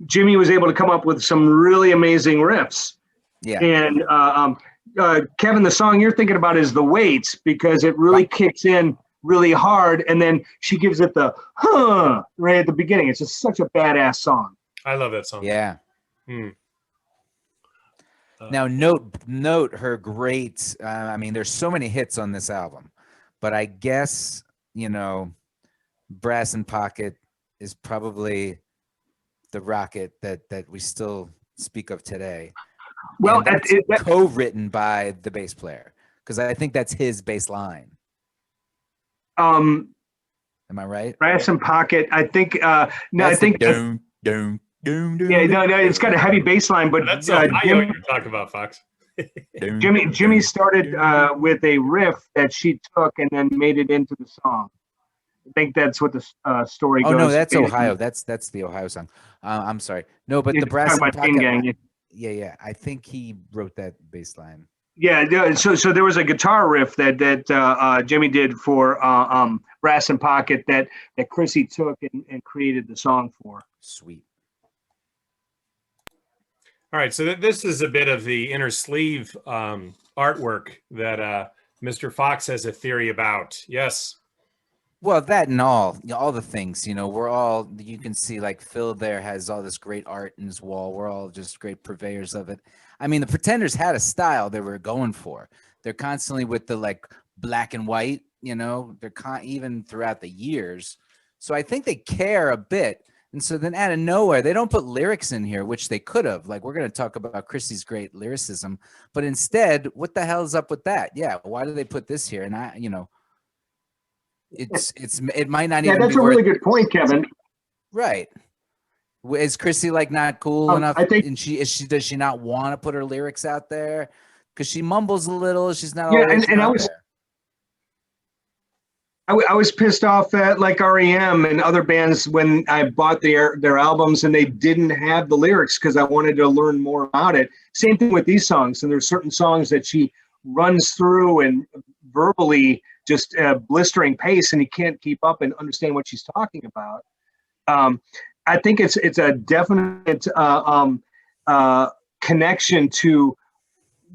Jimmy was able to come up with some really amazing riffs. Yeah. And Kevin, the song you're thinking about is The Weights, because it really kicks in really hard, and then she gives it the right at the beginning. It's just such a badass song. I love that song. Yeah. Now note her great. I mean, there's so many hits on this album, but I guess Brass and Pocket is probably the rocket that we still speak of today. Well, that's co-written by the bass player, because I think that's his bass line. Am I right? Brass and Pocket. I think no. I think doom. Yeah, no, it's got a heavy bass line, but that's I know what you're talking about, Fox. Jimmy started with a riff that she took and then made it into the song. I think that's what the story goes. Oh no, that's Ohio. That's the Ohio song. I'm sorry. No, but the Brass and Pocket. Yeah. I think he wrote that bass line. Yeah. So there was a guitar riff that Jimmy did for Brass and Pocket that Chrissy took and created the song for. Sweet. All right, so this is a bit of the inner sleeve artwork that Mr. Fox has a theory about. Yes. Well, that and all the things, we're all, you can see like Phil there has all this great art in his wall. We're all just great purveyors of it. I mean, the Pretenders had a style they were going for. They're constantly with the like black and white, they're even throughout the years. So I think they care a bit. And so then out of nowhere, they don't put lyrics in here, which they could have. Like, we're going to talk about Chrissy's great lyricism, but instead, what the hell is up with that? Yeah. Why do they put this here? And it might not even be. That's a really good point, Kevin. Right. Is Chrissy like not cool enough? I think, and does she not want to put her lyrics out there? Because she mumbles a little. She's not yeah, always and out there. I was pissed off at like REM and other bands when I bought their albums and they didn't have the lyrics because I wanted to learn more about it. Same thing with these songs. And there's certain songs that she runs through and verbally just blistering pace, and you can't keep up and understand what she's talking about. I think it's a definite connection to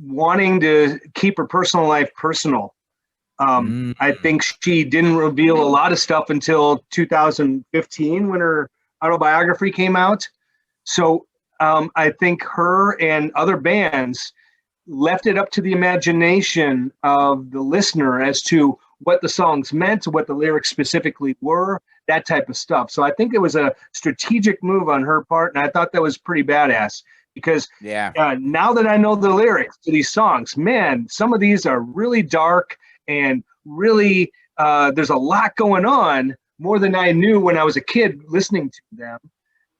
wanting to keep her personal life personal. I think she didn't reveal a lot of stuff until 2015 when her autobiography came out. So I think her and other bands left it up to the imagination of the listener as to what the songs meant, what the lyrics specifically were, that type of stuff. So I think it was a strategic move on her part, and I thought that was pretty badass because now that I know the lyrics to these songs, man, some of these are really dark and really there's a lot going on, more than I knew when I was a kid listening to them.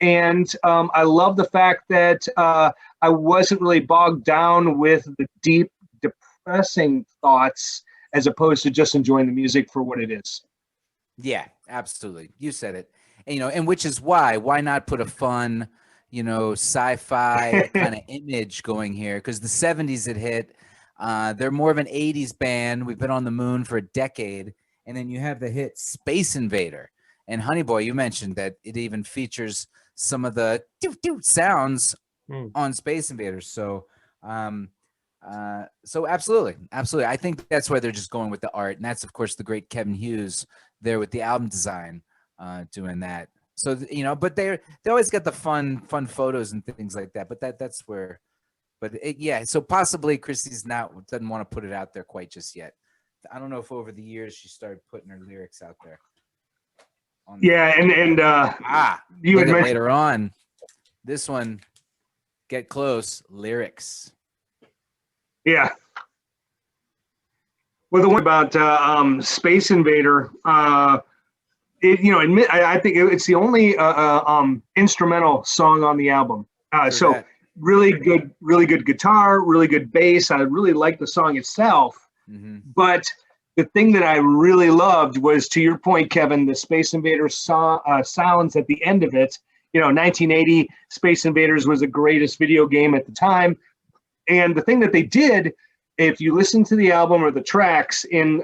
And I love the fact that I wasn't really bogged down with the deep, depressing thoughts as opposed to just enjoying the music for what it is. Yeah, absolutely. You said it. And, and which is why not put a fun, sci-fi kind of image going here? Because the 70s it hit. They're more of an 80s band. We've been on the moon for a decade. And then you have the hit Space Invader. And Honey Boy, you mentioned that it even features some of the sounds on Space Invaders. So, so absolutely. I think that's why they're just going with the art. And that's, of course, the great Kevin Hughes there with the album design, doing that. So, but they always get the fun photos and things like that. But that's where, so possibly Chrissy's doesn't want to put it out there quite just yet. I don't know if over the years she started putting her lyrics out there. You had mentioned later on, this one, Get Close, lyrics. Yeah. Well, the one about Space Invader, I think it's the only instrumental song on the album. So really good guitar, really good bass. I really like the song itself. Mm-hmm. But the thing that I really loved was, to your point, Kevin, the Space Invaders sounds at the end of it. 1980 Space Invaders was the greatest video game at the time. And the thing that they did, if you listen to the album or the tracks in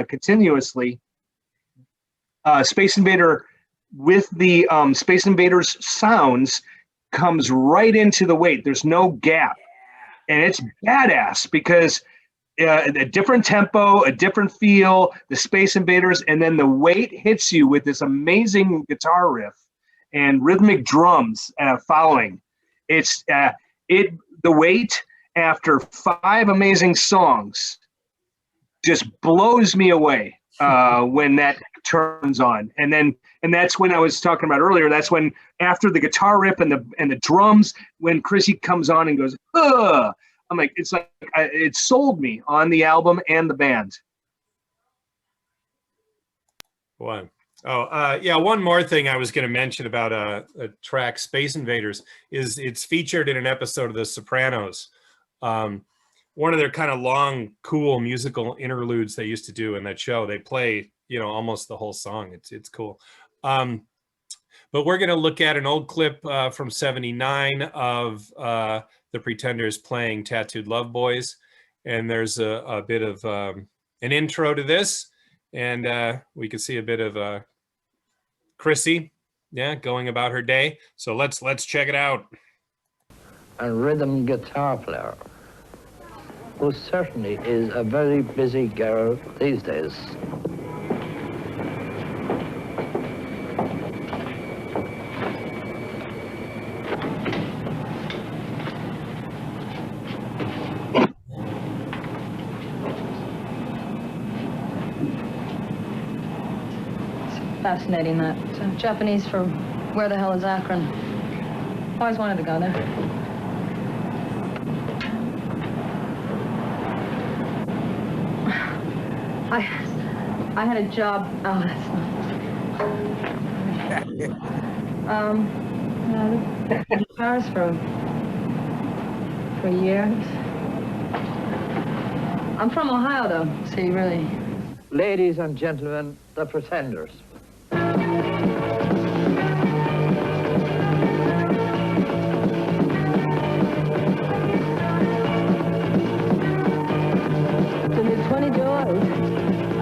continuously, Space Invader with the Space Invaders sounds comes right into the weight. There's no gap. And it's badass because a different tempo, a different feel, the Space Invaders, and then the weight hits you with this amazing guitar riff and rhythmic drums following. It's the weight after 5 amazing songs just blows me away when that turns on. And that's when I was talking about earlier. That's when after the guitar riff and the drums, when Chrissy comes on and goes, ugh, I'm like, it sold me on the album and the band. One. One more thing I was going to mention about a track, Space Invaders, is it's featured in an episode of The Sopranos. One of their kind of long, cool musical interludes they used to do in that show. They play you know, almost the whole song. It's cool. But we're going to look at an old clip from '79 of the Pretenders playing Tattooed Love Boys. And there's a bit of an intro to this. And we can see a bit of Chrissy, going about her day. So let's check it out. A rhythm guitar player, who certainly is a very busy girl these days. Fascinating, that. Japanese for where the hell is Akron? Always wanted to go there. I had a job. Oh, that's not. In Paris for years. I'm from Ohio, though. See, really. Ladies and gentlemen, the Pretenders.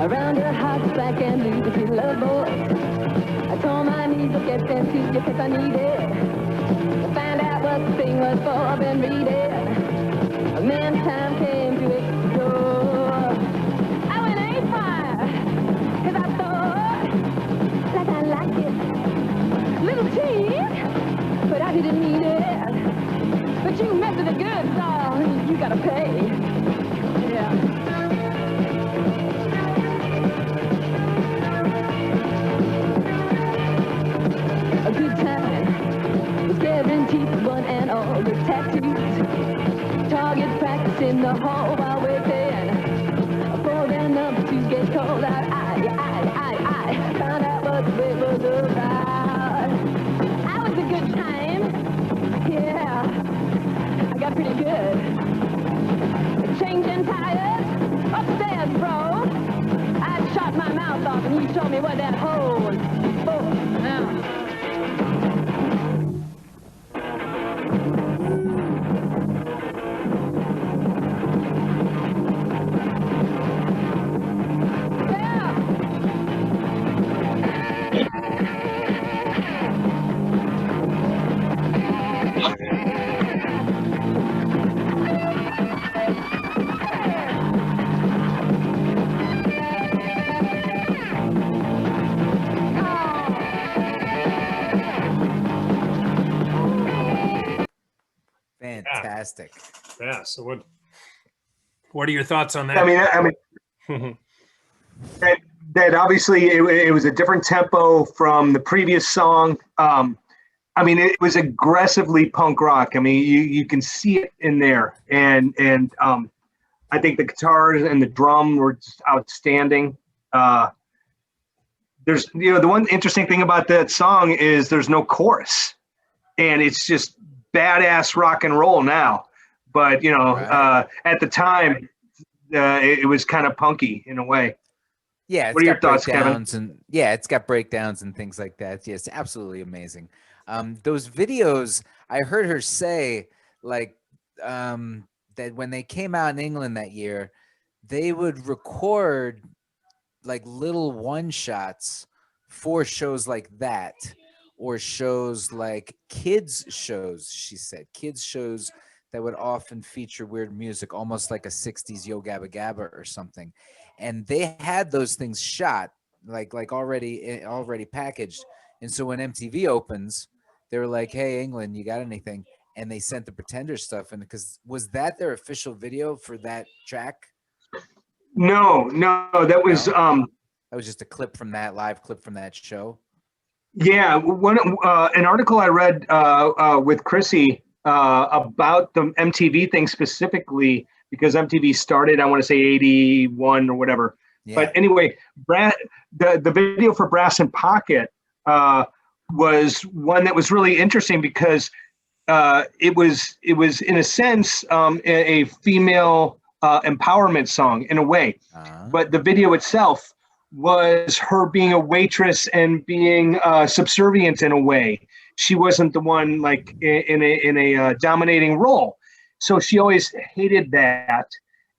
Around her heart's black and blue, but she love boys. I told my knees to get them to you because I need it. To find out what the thing was for, I've been reading. A man's time came to explore. I went haywire, cause I thought, like I liked it. Little cheese, but I didn't need it. But you mess with the good, so you gotta pay. Yeah. A good time was guaranteed for one and all. The tattoos, target practice in the hall while waiting for their number to get called out. I found out what it was about. I was a good time, yeah, I got pretty good. Changing tires, upstairs, bro. I shot my mouth off and you showed me what that hole was for. Now. Fantastic. Yeah. So what are your thoughts on that? I mean, that obviously it was a different tempo from the previous song. I mean, it was aggressively punk rock. I mean, you can see it in there, and I think the guitars and the drum were just outstanding. There's, the one interesting thing about that song is there's no chorus, and it's just badass rock and roll now. But right. At the time, it was kind of punky in a way. Yeah, it's what are your thoughts, Kevin? It's got breakdowns and things like that. Yes, absolutely amazing. Those videos, I heard her say that when they came out in England that year, they would record like little one shots for shows like that, or shows like kids shows. She said kids shows that would often feature weird music, almost like a 60s Yo Gabba Gabba or something. And they had those things shot like already packaged. And so when MTV opens, they were like, "Hey, England, you got anything?" And they sent the Pretenders stuff in, because was that their official video for that track? No, that was that was just a clip from that live clip from that show. Yeah, an article I read with Chrissy about the MTV thing specifically, because MTV started, I want to say 81 or whatever. Yeah. But anyway, the video for Brass and Pocket was one that was really interesting because it was in a sense a female empowerment song in a way, but the video itself was her being a waitress and being subservient in a way. She wasn't the one like in a dominating role. So she always hated that.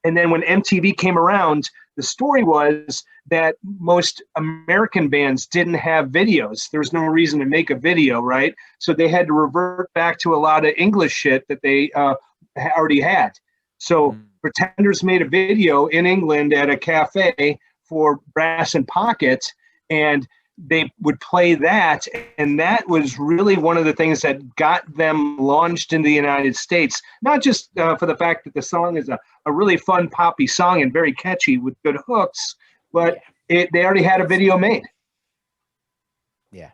And then when MTV came around, the story was that most American bands didn't have videos. There was no reason to make a video, right? So they had to revert back to a lot of English shit that they already had. So Pretenders made a video in England at a cafe for Brass and Pocket, and they would play that, and that was really one of the things that got them launched into the United States, not just for the fact that the song is a really fun poppy song and very catchy with good hooks, but they already had a video made. Yeah.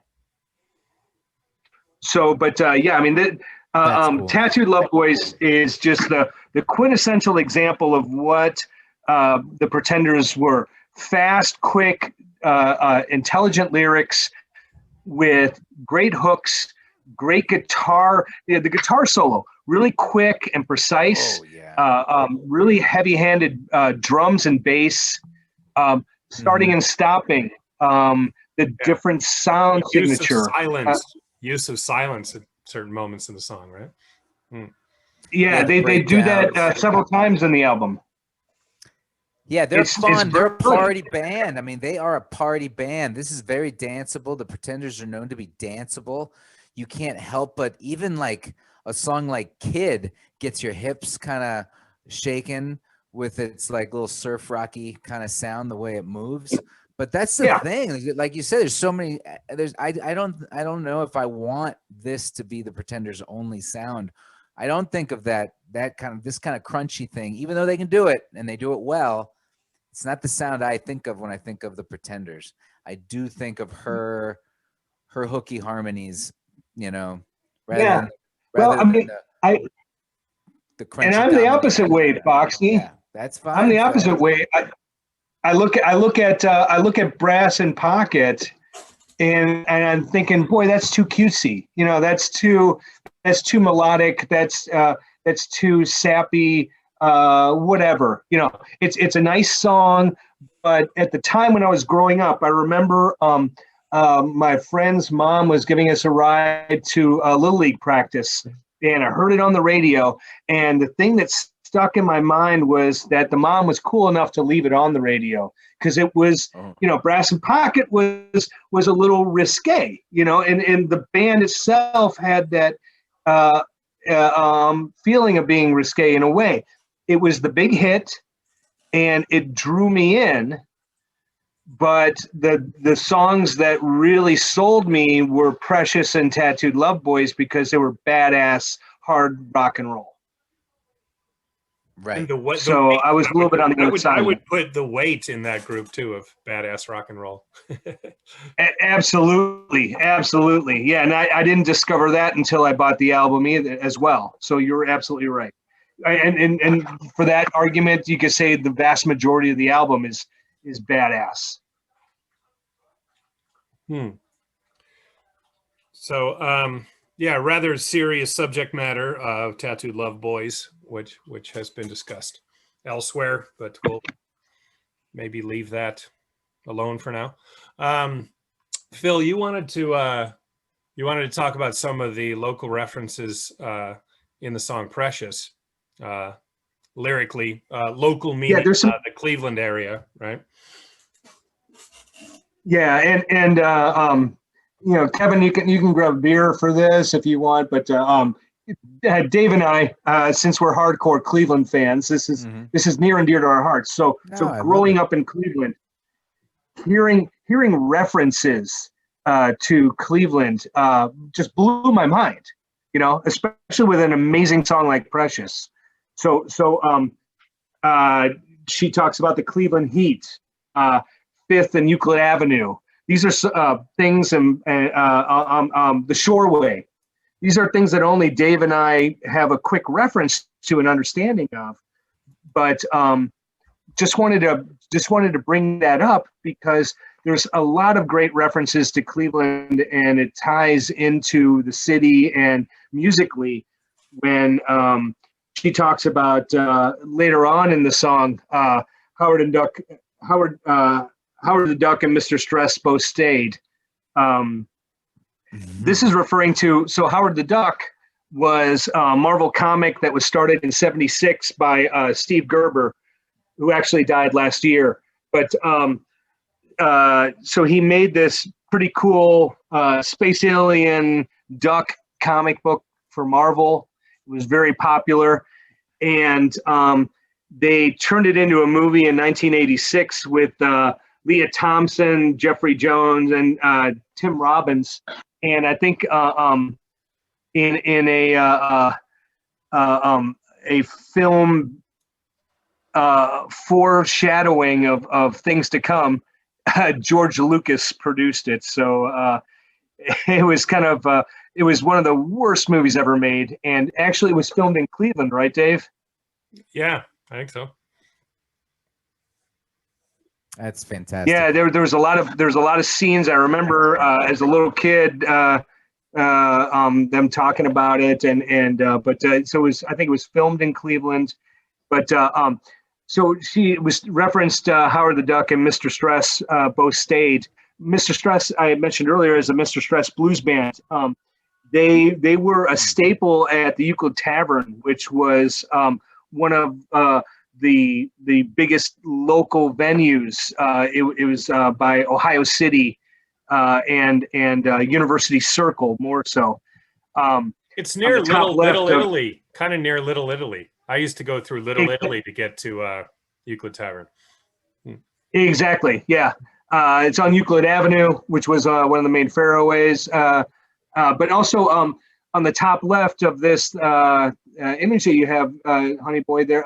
So, but yeah, I mean, cool. Tattooed Love Boys is just the quintessential example of what the Pretenders were. Fast, quick, intelligent lyrics with great hooks, great guitar. The guitar solo, really quick and precise. Oh, yeah. Really heavy-handed drums and bass, starting and stopping. The different sound signature. Use of silence at certain moments in the song, right? Yeah, they do that several times in the album. Yeah, they're fun. They're a party band. I mean, they are a party band. This is very danceable. The Pretenders are known to be danceable. You can't help but even like a song like Kid gets your hips kind of shaken with its like little surf rocky kind of sound, the way it moves. But that's the thing. Like you said, there's so many. I don't know if I want this to be the Pretenders' only sound. I don't think of this kind of crunchy thing, even though they can do it and they do it well. It's not the sound I think of when I think of the Pretenders. I do think of her hooky harmonies, you know. Well, I mean, the crunchy. And I'm the opposite way, Foxy. Yeah, that's fine. I'm the opposite way. I look at Brass and Pocket, and I'm thinking, boy, that's too cutesy. You know, that's too melodic. That's too sappy. Whatever. You know, it's a nice song, but at the time when I was growing up, I remember my friend's mom was giving us a ride to a Little League practice, and I heard it on the radio. And the thing that stuck in my mind was that the mom was cool enough to leave it on the radio because it was, you know, Brass and Pocket was a little risque, you know, and the band itself had that feeling of being risque in a way. It was the big hit, and it drew me in. But the songs that really sold me were Precious and Tattooed Love Boys because they were badass, hard rock and roll. Right. So I was a little bit on the outside. I would put The Weight in that group too of badass rock and roll. Absolutely. Yeah, and I didn't discover that until I bought the album as well. So you're absolutely right. And for that argument, you could say the vast majority of the album is badass. So yeah, rather serious subject matter of Tattooed Love Boys, which has been discussed elsewhere, but we'll maybe leave that alone for now. Phil, you wanted to talk about some of the local references in the song Precious. Lyrically, local meaning the Cleveland area, right? Yeah, and you know, Kevin, you can grab a beer for this if you want, but Dave and I, since we're hardcore Cleveland fans, this is near and dear to our hearts. So growing up in Cleveland, hearing references to Cleveland just blew my mind. You know, especially with an amazing song like Precious. So she talks about the Cleveland Heat, Fifth and Euclid Avenue. These are things, and the Shoreway. These are things that only Dave and I have a quick reference to an understanding of. But just wanted to bring that up because there's a lot of great references to Cleveland, and it ties into the city and musically when she talks about later on in the song, Howard Howard the Duck and Mr. Stress both stayed. This is referring to, so Howard the Duck was a Marvel comic that was started in '76 by Steve Gerber, who actually died last year. But so he made this pretty cool space alien duck comic book for Marvel. It was very popular. And they turned it into a movie in 1986 with Leah Thompson, Jeffrey Jones, and Tim Robbins. And I think in a film foreshadowing of things to come, George Lucas produced it. So it was kind of it was one of the worst movies ever made, and actually it was filmed in Cleveland, right, Dave? Yeah, I think so. That's fantastic. Yeah, there's a lot of scenes I remember as a little kid, them talking about it, but so it was, I think it was filmed in Cleveland, but so she was referenced Howard the Duck and Mr. Stress both stayed. Mr. Stress, I had mentioned earlier, is a Mr. Stress blues band. They were a staple at the Euclid Tavern, which was one of the biggest local venues. It was by Ohio City and University Circle, more so. It's near Little Italy, kind of near Little Italy. I used to go through Little Italy to get to Euclid Tavern. Exactly, yeah. It's on Euclid Avenue, which was one of the main fairways. But also on the top left of this image that you have, Honey Boy, there,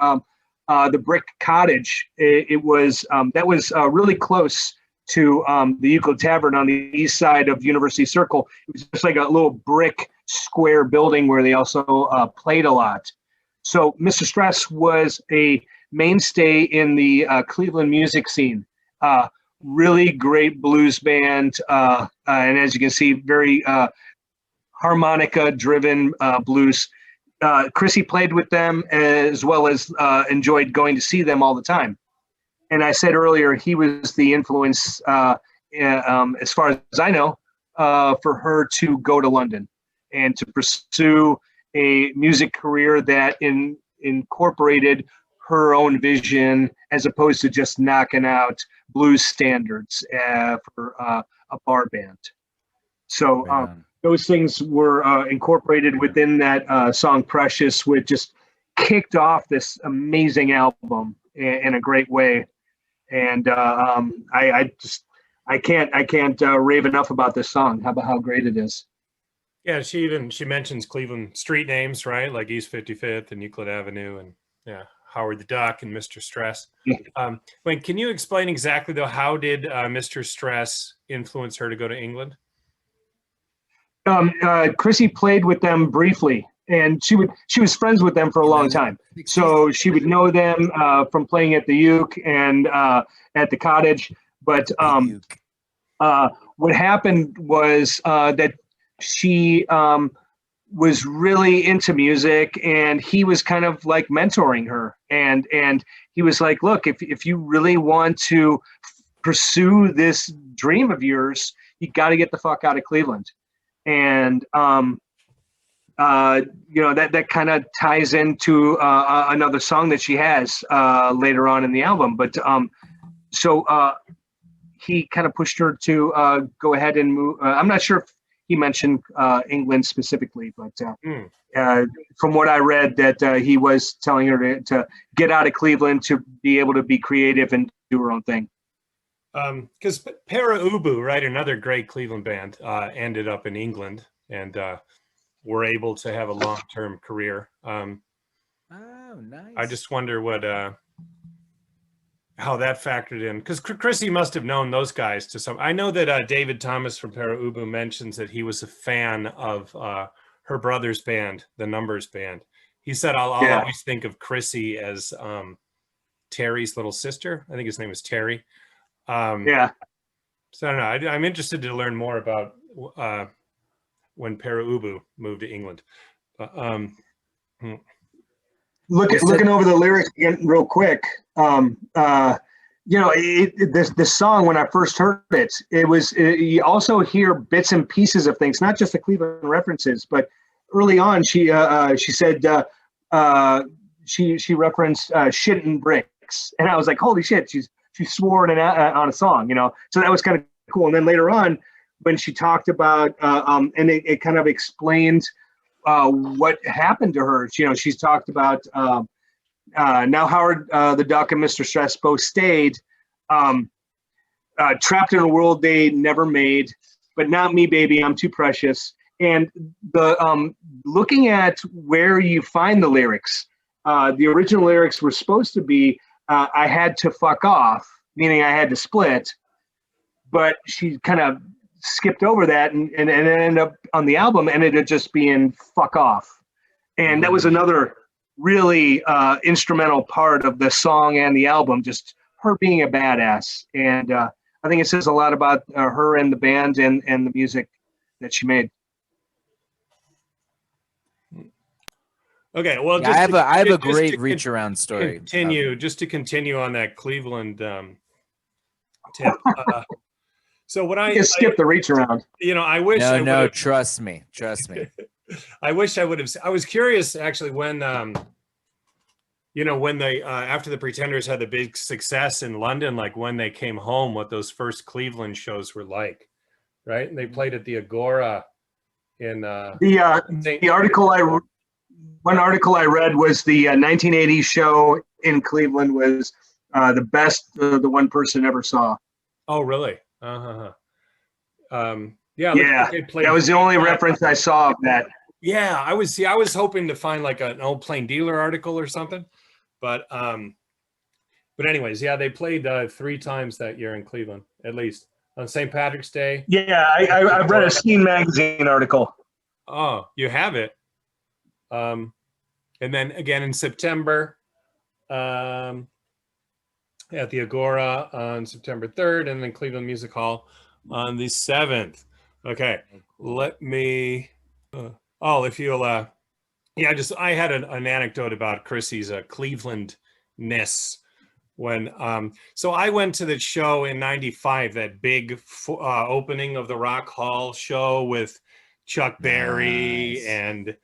the brick cottage. It was that was really close to the Euclid Tavern on the east side of University Circle. It was just like a little brick square building where they also played a lot. So Mr. Stress was a mainstay in the Cleveland music scene. Really great blues band, and as you can see, very harmonica-driven blues. Chrissy played with them as well as enjoyed going to see them all the time. And I said earlier, he was the influence, as far as I know, for her to go to London and to pursue a music career that incorporated her own vision as opposed to just knocking out blues standards for a bar band. So those things were incorporated within that song Precious, which just kicked off this amazing album in a great way. And I can't rave enough about this song. How great it is. Yeah, she mentions Cleveland street names, right? Like East 55th and Euclid Avenue, and yeah, Howard the Duck and Mr. Stress. Wayne, can you explain exactly though, how did Mr. Stress influence her to go to England? Chrissy played with them briefly, and she was friends with them for a long time. So she would know them from playing at the Uke and at the Cottage. But what happened was that she was really into music, and he was kind of like mentoring her. And he was like, look, if you really want to pursue this dream of yours, you got to get the fuck out of Cleveland. And that kind of ties into another song that she has later on in the album. But so he kind of pushed her to go ahead and move. I'm not sure if he mentioned England specifically, but from what I read, that he was telling her to get out of Cleveland to be able to be creative and do her own thing. Because Para Ubu, right, another great Cleveland band, ended up in England and were able to have a long-term career. Oh, nice. I just wonder what how that factored in, because Chrissy must have known those guys to some. I know that David Thomas from Para Ubu mentions that he was a fan of her brother's band, the Numbers Band. He said, I'll always think of Chrissy as Terry's little sister. I think his name was Terry. So I don't know. I'm interested to learn more about when Para Ubu moved to England. Looking over the lyrics again real quick. this song, when I first heard it, you also hear bits and pieces of things, not just the Cleveland references, but early on, she said she referenced shit and bricks, and I was like, holy shit, she swore on a song, so that was kind of cool. And then later on, when she talked about and it kind of explained what happened to her, she's talked about now Howard the Duck and Mr. Stress both stayed trapped in a world they never made, but not me, baby, I'm too precious. And the looking at where you find the lyrics, the original lyrics were supposed to be I had to fuck off, meaning I had to split, but she kind of skipped over that and it ended up on the album ended up just being fuck off. And that was another really instrumental part of the song and the album, just her being a badass. And I think it says a lot about her and the band and the music that she made. Okay, well, yeah, I have a great reach around story. Just to continue on that Cleveland tip. So what I skip the reach around. I wish. No, trust me. I wish I would have. I was curious actually when when they after the Pretenders had the big success in London, like when they came home, what those first Cleveland shows were like, right? And they played at the Agora in the article one article I read was the 1980 show in Cleveland was the best the one person ever saw. Oh, really? Yeah. That was the only reference I saw of that. Yeah, I was hoping to find like an old Plain Dealer article or something, but anyways, yeah, they played 3 times that year in Cleveland, at least on St. Patrick's Day. Yeah, I've read a Scene magazine article. Oh, you have it. And then again in September, at the Agora on September 3rd, and then Cleveland Music Hall on the 7th. Okay, let me. If you'll, I had an anecdote about Chrissy's Cleveland-ness when. So I went to the show in '95, that big opening of the Rock Hall show with Chuck Berry and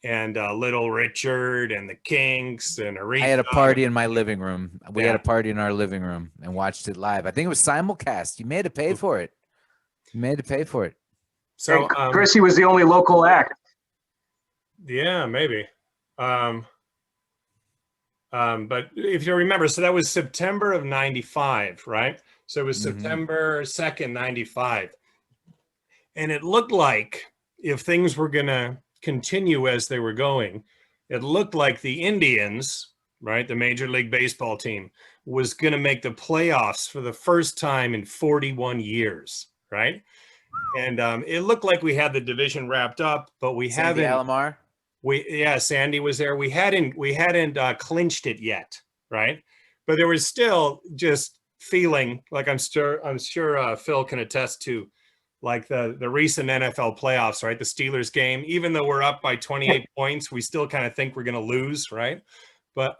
Little Richard and the Kinks and Aretha. I had a party in my living room. We had a party in our living room and watched it live. I think it was simulcast. You made to pay for it. So Chrissy was the only local act. Yeah, maybe. But if you remember, so that was September of '95, right? So it was September 2nd, '95. And it looked like if things were going to continue as they were going, it looked like the Indians, right, the Major League Baseball team, was going to make the playoffs for the first time in 41 years, right? And it looked like we had the division wrapped up, but we Sandy haven't. Alomar. Sandy was there. We hadn't clinched it yet, right? But there was still just feeling like I'm sure Phil can attest to, like the recent NFL playoffs, right? The Steelers game, even though we're up by 28 points, we still kind of think we're going to lose, right? But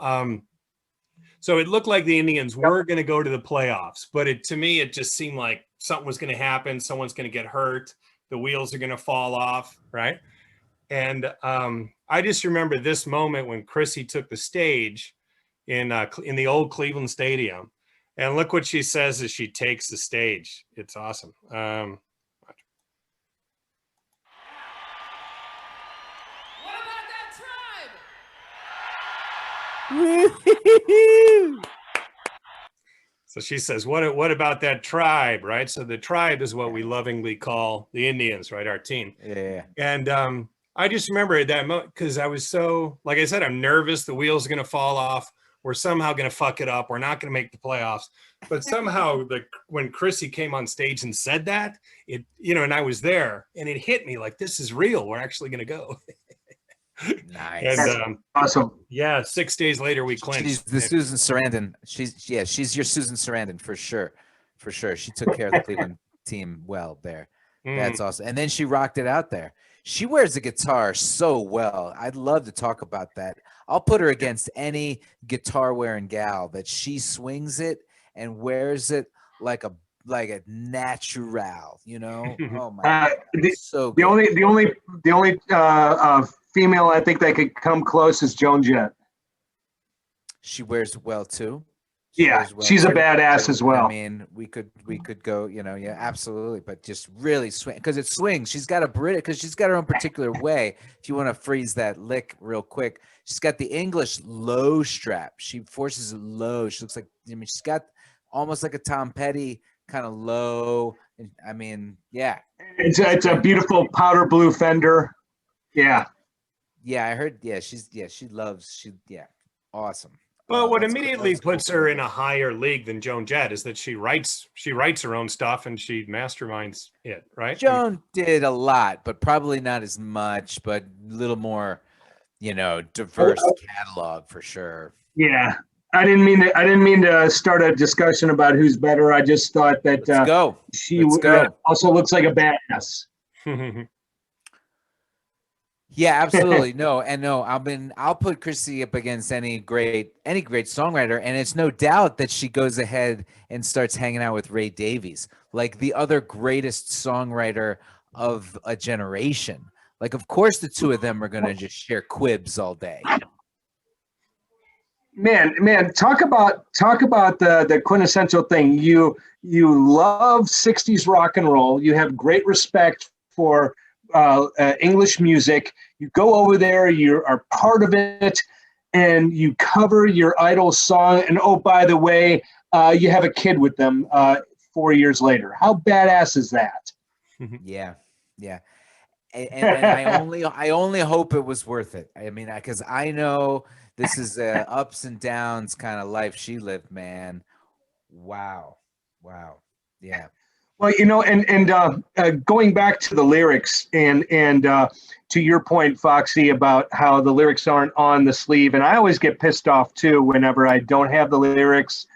so it looked like the Indians were going to go to the playoffs, but to me, it just seemed like something was going to happen. Someone's going to get hurt. The wheels are going to fall off, right? And I just remember this moment when Chrissy took the stage in the old Cleveland Stadium, and look what she says as she takes the stage. It's awesome. So she says, what about that tribe, right? So the tribe is what we lovingly call the Indians, right? Our team. Yeah. And I just remember that because I was so, like I said, I'm nervous. The wheels are going to fall off. We're somehow going to fuck it up. We're not going to make the playoffs. But somehow when Chrissy came on stage and said that, and I was there, and it hit me like, this is real. We're actually going to go. Nice. And awesome. Yeah, 6 days later we clinched. She's the Susan Sarandon. She's your Susan Sarandon for sure. She took care of the Cleveland team well there. That's awesome. And then she rocked it out there. She wears the guitar so well. I'd love to talk about that. I'll put her against any guitar wearing gal that she swings it and wears it like a natural, you know. Oh my God. So good. The only female I think that could come close is Joan Jett. She wears well too. She's a badass as well. I mean, we could go, you know, yeah, absolutely, but just really swing, because it swings. She's got because she's got her own particular way. If you want to freeze that lick real quick, she's got the English low strap. She forces it low. She looks like, I mean, she's got almost like a Tom Petty kind of low. I mean, yeah, it's a beautiful powder blue Fender. Yeah, I heard. Yeah, awesome. Well, what immediately puts her in a higher league than Joan Jett is that she writes her own stuff and she masterminds it, right? Joan did a lot, but probably not as much, but a little more, you know, diverse catalog for sure. Yeah. I didn't mean to start a discussion about who's better. I just thought that she also looks like a badass. Yeah, absolutely. I'll put Chrissy up against any great songwriter, and it's no doubt that she goes ahead and starts hanging out with Ray Davies, like the other greatest songwriter of a generation. Like, of course, the two of them are going to just share quibs all day. Man, talk about the quintessential thing. You love 60s rock and roll. You have great respect for English music. You go over there, you are part of it, and you cover your idol song. And oh, by the way, you have a kid with them 4 years later. How badass is that? Yeah. And I only hope it was worth it. I mean, because I know this is a ups and downs kind of life she lived, man. Wow. Yeah. Well, you know, and going back to the lyrics and to your point, Foxy, about how the lyrics aren't on the sleeve, and I always get pissed off too whenever I don't have the lyrics,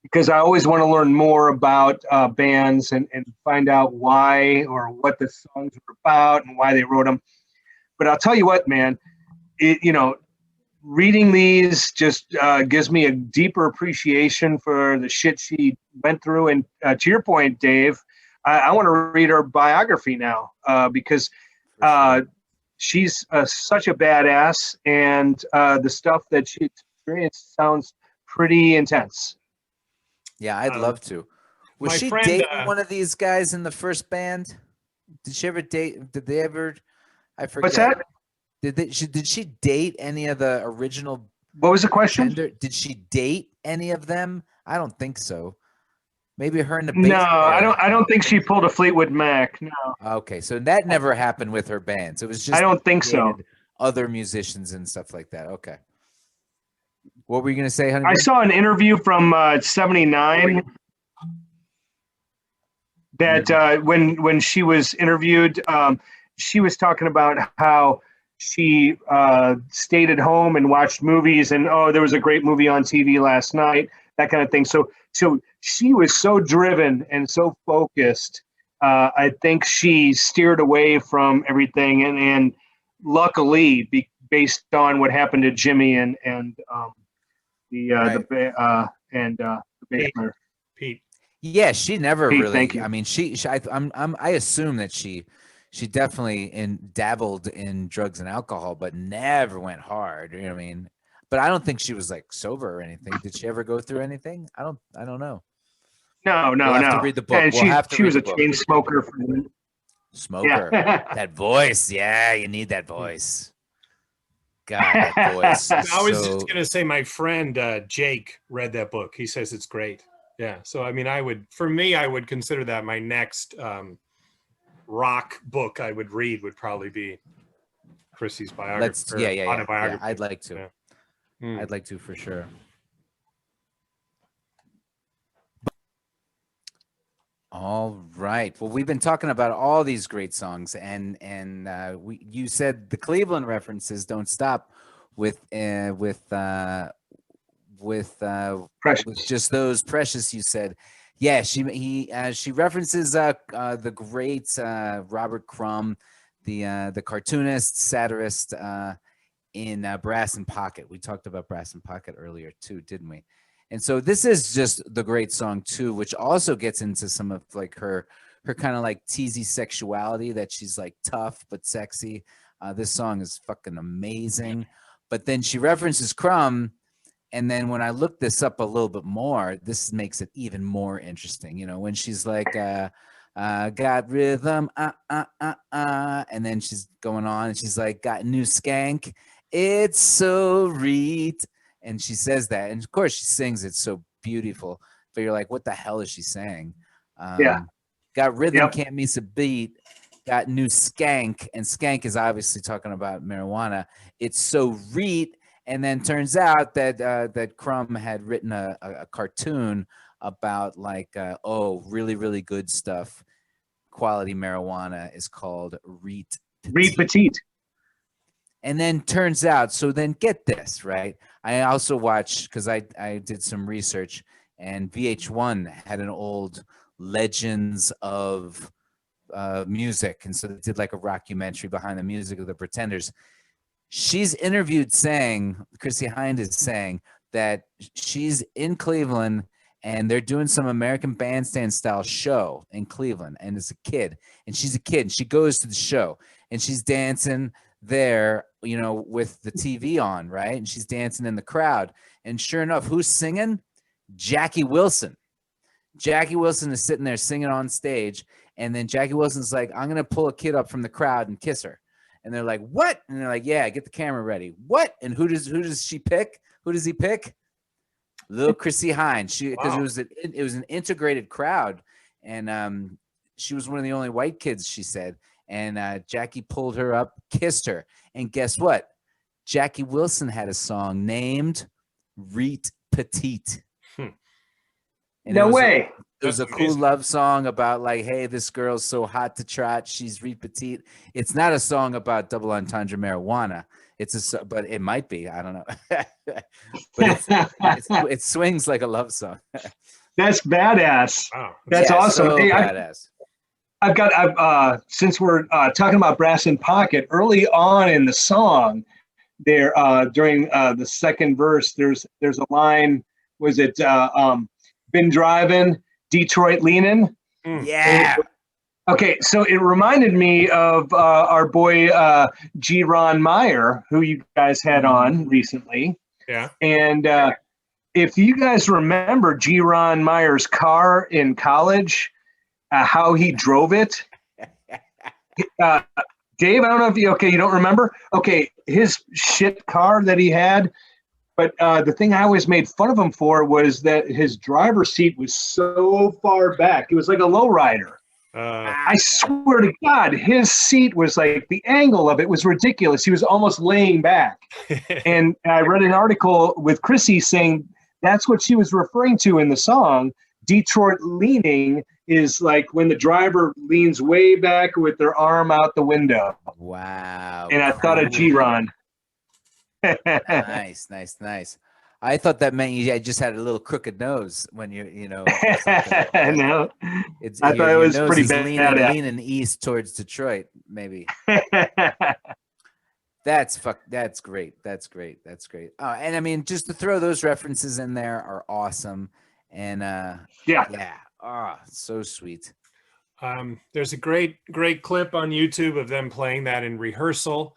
because I always want to learn more about bands and find out why or what the songs were about and why they wrote them. But I'll tell you what, man, reading these just gives me a deeper appreciation for the shit she went through. And to your point, Dave, I want to read her biography now because she's such a badass, and the stuff that she experienced sounds pretty intense. Yeah, I'd love to. Was she dating one of these guys in the first band? Did she ever date? Did they ever? I forget. What's that? Did she date any of the original? What was the question? Did she date any of them? I don't think so. Maybe her in the basement. No, I don't think she pulled a Fleetwood Mac. No. Okay, so that never happened with her bands. It was just I don't think so. Other musicians and stuff like that. Okay. What were you gonna say, honey? I saw an interview from '79 that when she was interviewed, she was talking about how she stayed at home and watched movies, and there was a great movie on TV last night, that kind of thing. So she was so driven and so focused. I think she steered away from everything, and luckily, based on what happened to Jimmy and the bass player, Pete. Yeah, she never really. Thank you. I mean, I assume that she definitely dabbled in drugs and alcohol, but never went hard. You know what I mean? But I don't think she was like sober or anything. Did she ever go through anything? I don't know. No. We'll have to read the book. And she was a chain smoker. Smoker. Yeah. That voice. Yeah, you need that voice. God, that voice. I was just gonna say, my friend Jake read that book. He says it's great. Yeah. So I mean, I would consider that my next rock book I would read would probably be Chrissy's biography. Yeah. I'd like to. Yeah. I'd like to for sure. All right. Well, we've been talking about all these great songs, and you said the Cleveland references don't stop with just those Precious. You said, yeah. She references the great Robert Crumb, the cartoonist, satirist in Brass and Pocket. We talked about Brass and Pocket earlier too, didn't we? And so this is just the great song too, which also gets into some of like her kind of like teasy sexuality, that she's like tough but sexy. This song is fucking amazing. But then she references Crumb, and then when I look this up a little bit more, this makes it even more interesting. You know, when she's like, got rhythm, and then she's going on and she's like, got new skank, it's so reet. And she says that, and of course she sings it so beautiful, but you're like, what the hell is she saying? Got rhythm, can't miss a beat, got new skank, and skank is obviously talking about marijuana. It's so reet. And then turns out that that Crumb had written a cartoon about like, really, really good stuff. Quality marijuana is called Reet Petite. Reet Petite. And then turns out, so then get this, right? I also watched, because I did some research, and VH1 had an old Legends of music. And so they did like a rockumentary behind the music of the Pretenders. She's interviewed saying, Chrissie Hynde is saying that she's in Cleveland and they're doing some American Bandstand style show in Cleveland. And it's a kid, and she's a kid, and she goes to the show and she's dancing there, you know, with the TV on, right? And she's dancing in the crowd. And sure enough, who's singing? Jackie Wilson. Jackie Wilson is sitting there singing on stage. And then Jackie Wilson's like, I'm going to pull a kid up from the crowd and kiss her. And they're like, what? And they're like, yeah, get the camera ready. What? And who does she pick? Who does he pick? Little Chrissie Hynde. Because it was an integrated crowd, and she was one of the only white kids, she said. And Jackie pulled her up, kissed her, and guess what? Jackie Wilson had a song named Reet Petite. No way. It was a cool love song about like, hey, this girl's so hot to trot, she's Reet Petite. It's not a song about double entendre marijuana. But it might be. I don't know. But it swings like a love song. That's badass. Wow. That's awesome. So hey, badass. I've since we're talking about Brass in Pocket, early on in the song, there during the second verse, there's a line. Was it been driving? Detroit leaning. Yeah. Okay, so it reminded me of our boy G. Ron Meyer, who you guys had on recently. Yeah. And if you guys remember G. Ron Meyer's car in college, how he drove it. Dave, I don't know if you don't remember? Okay, his shit car that he had. But the thing I always made fun of him for was that his driver's seat was so far back. It was like a lowrider. I swear to God, his seat was like, the angle of it was ridiculous. He was almost laying back. And I read an article with Chrissie saying that's what she was referring to in the song. Detroit leaning is like when the driver leans way back with their arm out the window. Wow. And I thought of G-Ron. Nice. I thought that meant you just had a little crooked nose when you know. No, I thought it was pretty bad. Leaning east towards Detroit, maybe. That's great. That's great. Oh, and I mean, just to throw those references in there are awesome. And so sweet. There's a great clip on YouTube of them playing that in rehearsal.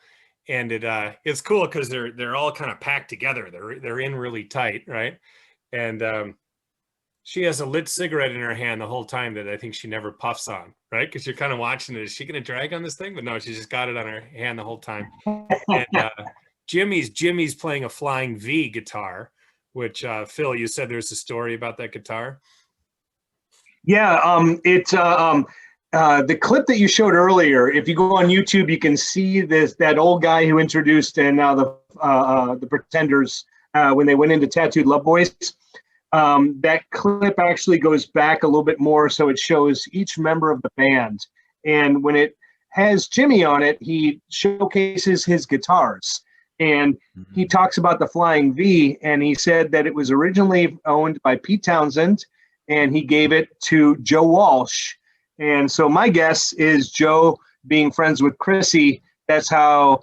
And it's cool because they're all kind of packed together. They're in really tight, right? And she has a lit cigarette in her hand the whole time that I think she never puffs on, right? Because you're kind of watching it. Is she going to drag on this thing? But no, she just got it on her hand the whole time. And Jimmy's playing a Flying V guitar, which Phil, you said there's a story about that guitar. Yeah, it's the clip that you showed earlier. If you go on YouTube, you can see that old guy who introduced and now the Pretenders when they went into Tattooed Love Boys. That clip actually goes back a little bit more, so it shows each member of the band. And when it has Jimmy on it, he showcases his guitars. And he talks about the Flying V, and he said that it was originally owned by Pete Townsend, and he gave it to Joe Walsh. And so my guess is Joe, being friends with Chrissie, that's how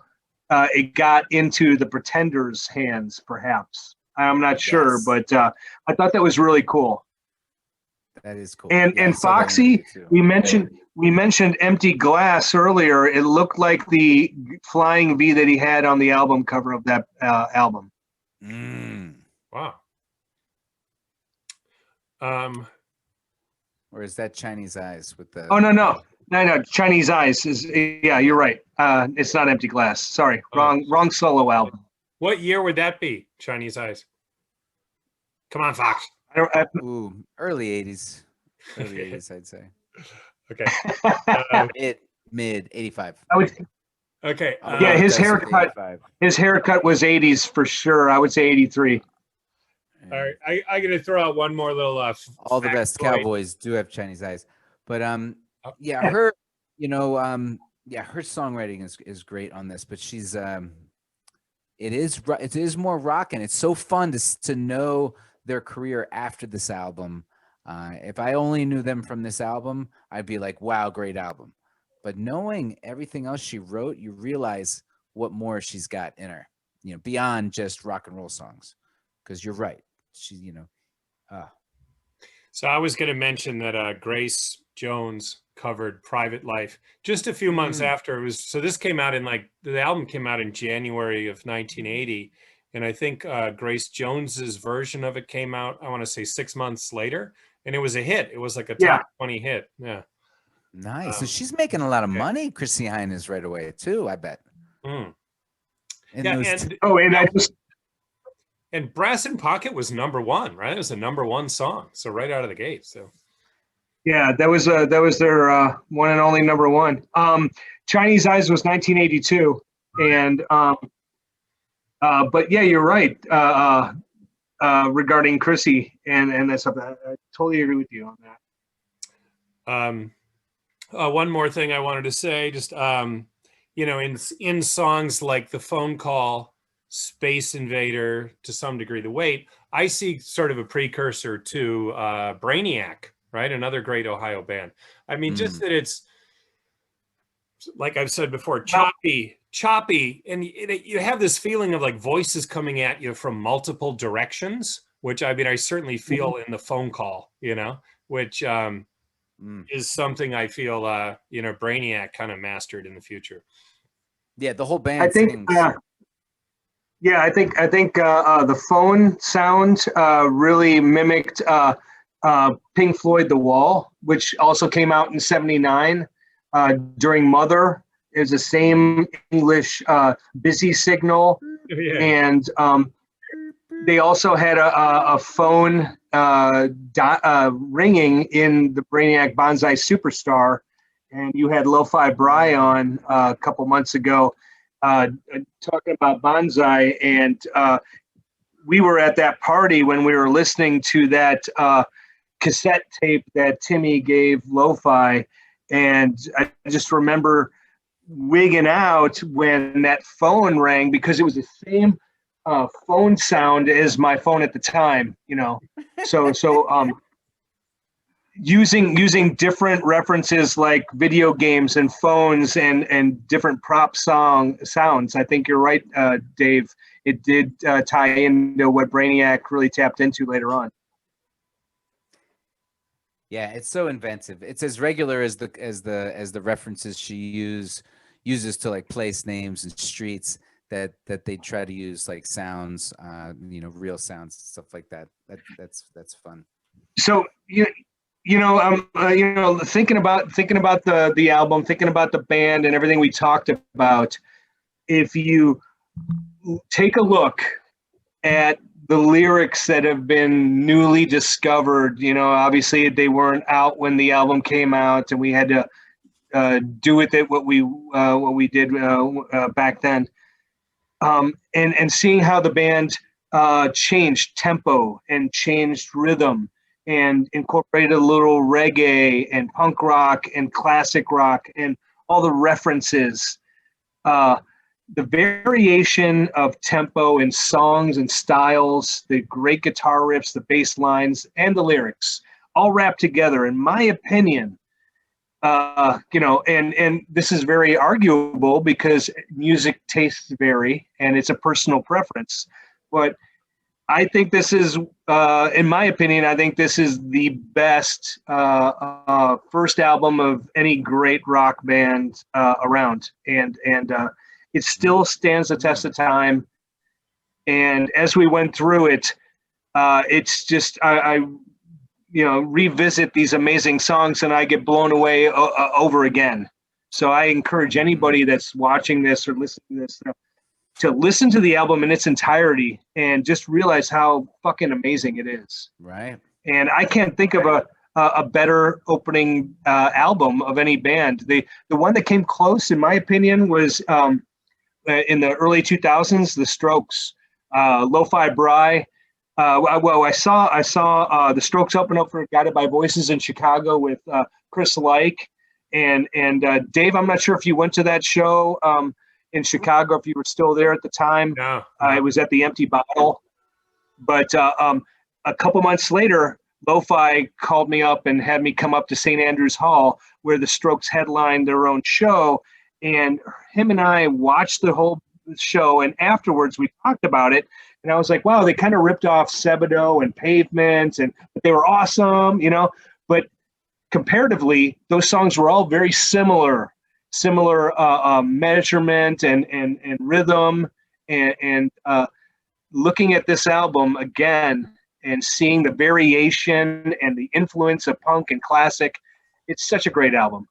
it got into the Pretenders' hands, perhaps. I'm not sure, but I thought that was really cool. That is cool. And Foxy, we mentioned Empty Glass earlier. It looked like the flying V that he had on the album cover of that album. Wow. Or is that Chinese Eyes with the? Oh no, Chinese Eyes is you're right. It's not Empty Glass. Sorry, wrong solo album. What year would that be? Chinese Eyes. Come on, Fox. Early '80s. Early '80s, I'd say. Okay. Mid '85. Okay. Yeah, his haircut was '80s for sure. I would say '83. All right, I'm gonna throw out one more little. All the best cowboys do have Chinese eyes, but yeah, her, her songwriting is great on this, but she's it is more rockin'. It's so fun to know their career after this album. If I only knew them from this album, I'd be like, wow, great album. But knowing everything else she wrote, you realize what more she's got in her, beyond just rock and roll songs. Because you're right. She, So I was going to mention that Grace Jones covered Private Life just a few months after it was. So this came out the album came out in January of 1980. And I think Grace Jones's version of it came out, I want to say 6 months later. And it was a hit. It was like a top 20 hit. Yeah. Nice. So she's making a lot of money, Chrissy Hynde, right away too, I bet. And Brass in Pocket was #1, right? It was a #1 song. So right out of the gate. So yeah, that was their one and only #1. Chinese Eyes was 1982. And but yeah, you're right. Regarding Chrissy and that stuff. I totally agree with you on that. One more thing I wanted to say, just in songs like The Phone Call, Space Invader, to some degree The Wait, I see sort of a precursor to Brainiac, right? Another great Ohio band. I mean, just that it's, like I've said before, choppy, and you have this feeling of like voices coming at you from multiple directions, which I certainly feel in The Phone Call, which is something I feel Brainiac kind of mastered in the future. Yeah, the whole band. I think the phone sound really mimicked Pink Floyd The Wall, which also came out in '79 during Mother. It was the same English busy signal, and they also had a phone ringing in the Brainiac Bonsai Superstar, and you had Lo-Fi Bry on a couple months ago talking about Bonsai, and we were at that party when we were listening to that cassette tape that Timmy gave Lo-Fi, and I just remember wigging out when that phone rang because it was the same phone sound as my phone at the time, So using different references like video games and phones and different prop sounds. I think you're right, Dave. It did tie into what Brainiac really tapped into later on. Yeah, it's so inventive. It's as regular as the references she uses to like place names and streets that they try to use like sounds, real sounds, stuff like that. That's fun. So thinking about the album, thinking about the band and everything we talked about, if you take a look at the lyrics that have been newly discovered, obviously they weren't out when the album came out, and we had to do with it what we did back then, and seeing how the band changed tempo and changed rhythm and incorporated a little reggae and punk rock and classic rock and all the references. The variation of tempo in songs and styles, the great guitar riffs, the bass lines, and the lyrics all wrapped together, in my opinion. And this is very arguable because music tastes vary and it's a personal preference. But I think this is, in my opinion, I think this is the best first album of any great rock band around, and it still stands the test of time. And as we went through it, it's just I revisit these amazing songs and I get blown away over again. So I encourage anybody that's watching this or listening to this to listen to the album in its entirety and just realize how fucking amazing it is. Right. And I can't think of a better opening album of any band. The one that came close, in my opinion, was in the early 2000s, The Strokes, Lo-Fi Bri. I saw The Strokes open up for Guided by Voices in Chicago with Chris Like and Dave. I'm not sure if you went to that show in Chicago, if you were still there at the time. No. It was at the Empty Bottle. But a couple months later, Lo-Fi called me up and had me come up to St. Andrews Hall, where the Strokes headlined their own show. And him and I watched the whole show, and afterwards we talked about it. And I was like, wow, they kind of ripped off Sebadoh and Pavement, but they were awesome, But comparatively, those songs were all very similar measurement and rhythm. And looking at this album again and seeing the variation and the influence of punk and classic, it's such a great album.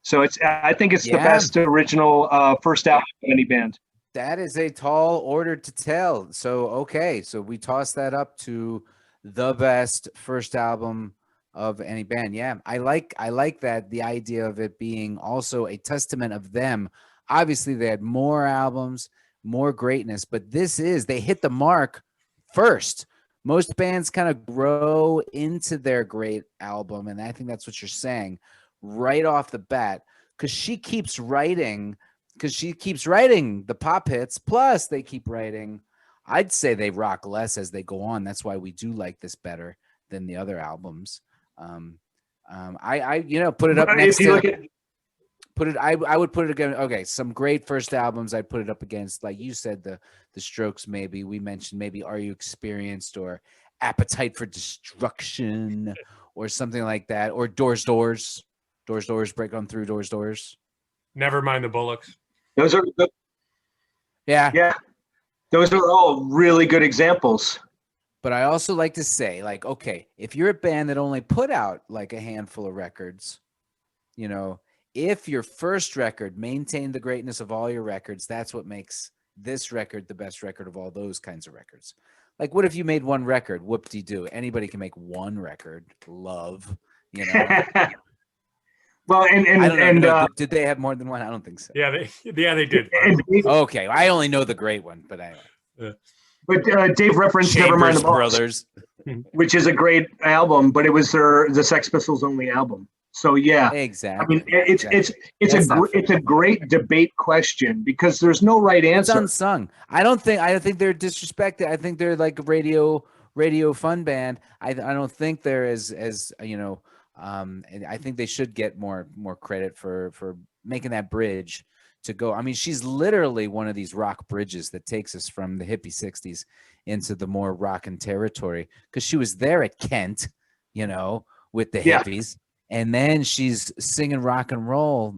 So I think it's the best original first album of any band. That is a tall order to tell. So, okay. So we toss that up to the best first album of any band. Yeah. I like that, the idea of it being also a testament of them. Obviously they had more albums, more greatness, but they hit the mark first. Most bands kind of grow into their great album. And I think that's what you're saying right off the bat, because she keeps writing the pop hits. Plus they keep writing. I'd say they rock less as they go on. That's why we do like this better than the other albums. I put it up next to I would put it again. Okay. Some great first albums. I'd put it up against, like you said, the Strokes. Maybe we mentioned maybe Are You Experienced or Appetite for Destruction or something like that. Or Doors, Break On Through, Doors. Never Mind the Bullocks. Those are good. Yeah. Those are all really good examples. But I also like to say, like, okay, if you're a band that only put out like a handful of records, if your first record maintained the greatness of all your records, that's what makes this record the best record of all those kinds of records. Like, what if you made one record? Whoop-de-doo. Anybody can make one record. Love, Well, and did they have more than one? I don't think so. Yeah, they did. Okay, I only know the great one, but anyway. But Dave referenced Chambers Nevermind the Brothers, which is a great album, but it was the Sex Pistols only album. So yeah, exactly. I mean, it's a great debate question because there's no right answer. It's unsung. I don't think they're disrespected. I think they're like a radio fun band. I don't think they're as and I think they should get more credit for making that bridge to go. I mean, she's literally one of these rock bridges that takes us from the hippie 60s into the more rockin' territory, because she was there at Kent, with the hippies. And then she's singing rock and roll,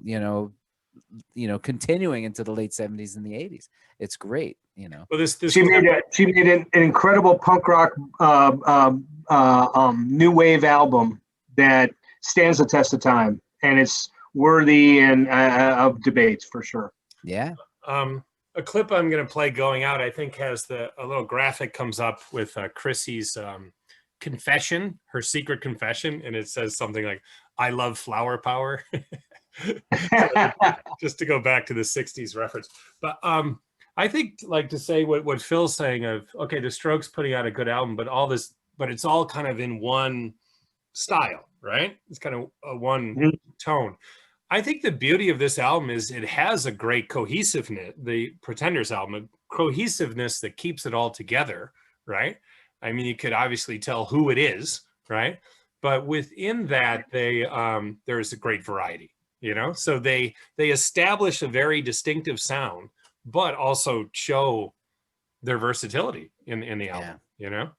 continuing into the late 70s and the 80s. It's great, Well, she made an incredible punk rock new wave album that stands the test of time, and it's worthy of debates for sure. Yeah. A clip I'm going to play going out, I think, has a little graphic comes up with Chrissy's confession, her secret confession, and it says something like, "I love flower power." Just to go back to the 60s reference. But I think, like, to say what Phil's saying of, okay, the Strokes putting out a good album, but it's all kind of in one style, right? It's kind of a one tone. I think the beauty of this album is it has a great cohesiveness, the Pretenders album, a cohesiveness that keeps it all together, right? I mean, you could obviously tell who it is, right? But within that, there's a great variety, So they establish a very distinctive sound, but also show their versatility in the album. you know?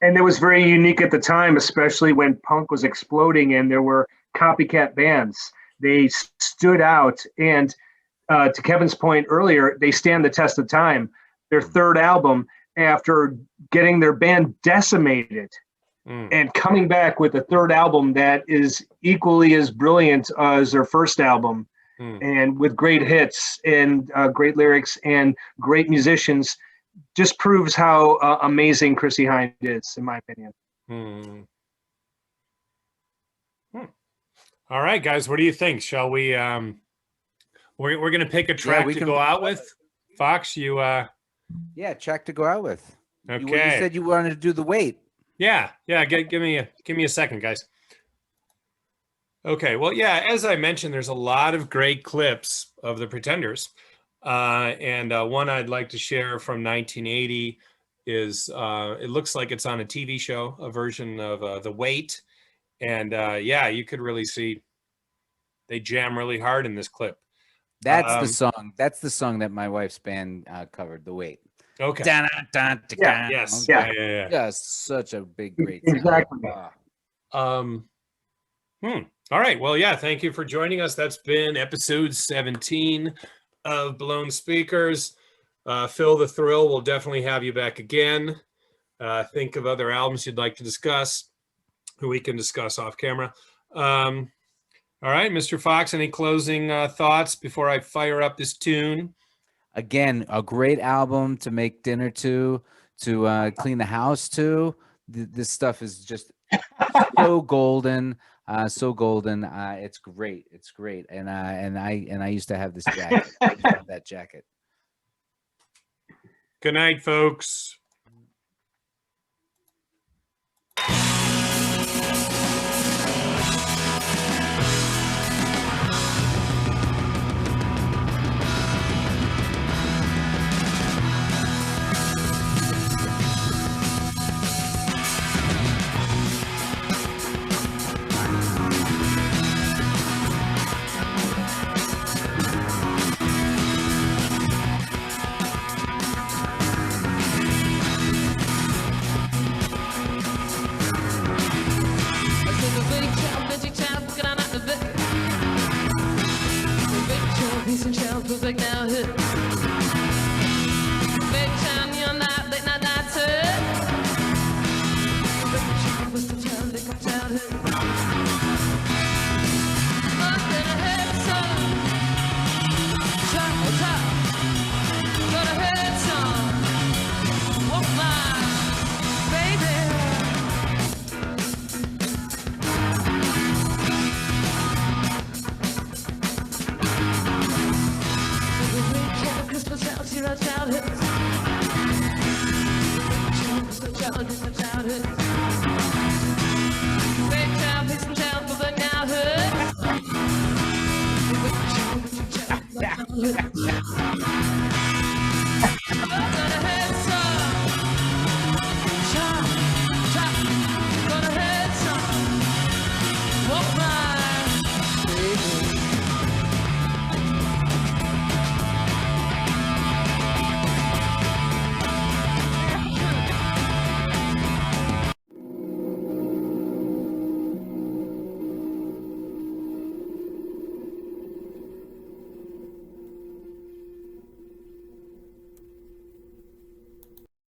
And it was very unique at the time, especially when punk was exploding and there were copycat bands. They stood out. And to Kevin's point earlier, they stand the test of time. Their third album, after getting their band decimated and coming back with a third album that is equally as brilliant as their first album, and with great hits and great lyrics and great musicians, just proves how amazing Chrissie Hynde is, in my opinion. All right, guys, what do you think? Shall we? We're gonna pick a track to go out with. Fox, you. Yeah, track to go out with. Okay. You said you wanted to do the weight. Yeah. Give me a second, guys. Okay. Well, yeah. As I mentioned, there's a lot of great clips of the Pretenders, and one I'd like to share from 1980 is it looks like it's on a TV show, a version of The Weight, and yeah, you could really see they jam really hard in this clip. That's the song. That's the song that my wife's band covered, The Weight. Okay. Yes. Yeah. Such a big, great song. Exactly. All right. Well, yeah. Thank you for joining us. That's been episode 17 of Blown Speakers. Phil the Thrill will definitely have you back again. Think of other albums you'd like to discuss, who we can discuss off camera. All right, Mr. Fox, any closing thoughts before I fire up this tune? Again, a great album to make dinner to clean the house to. This stuff is just so golden, so golden. It's great. It's great. And I used to have this jacket. I used to have that jacket. Good night, folks. Yeah.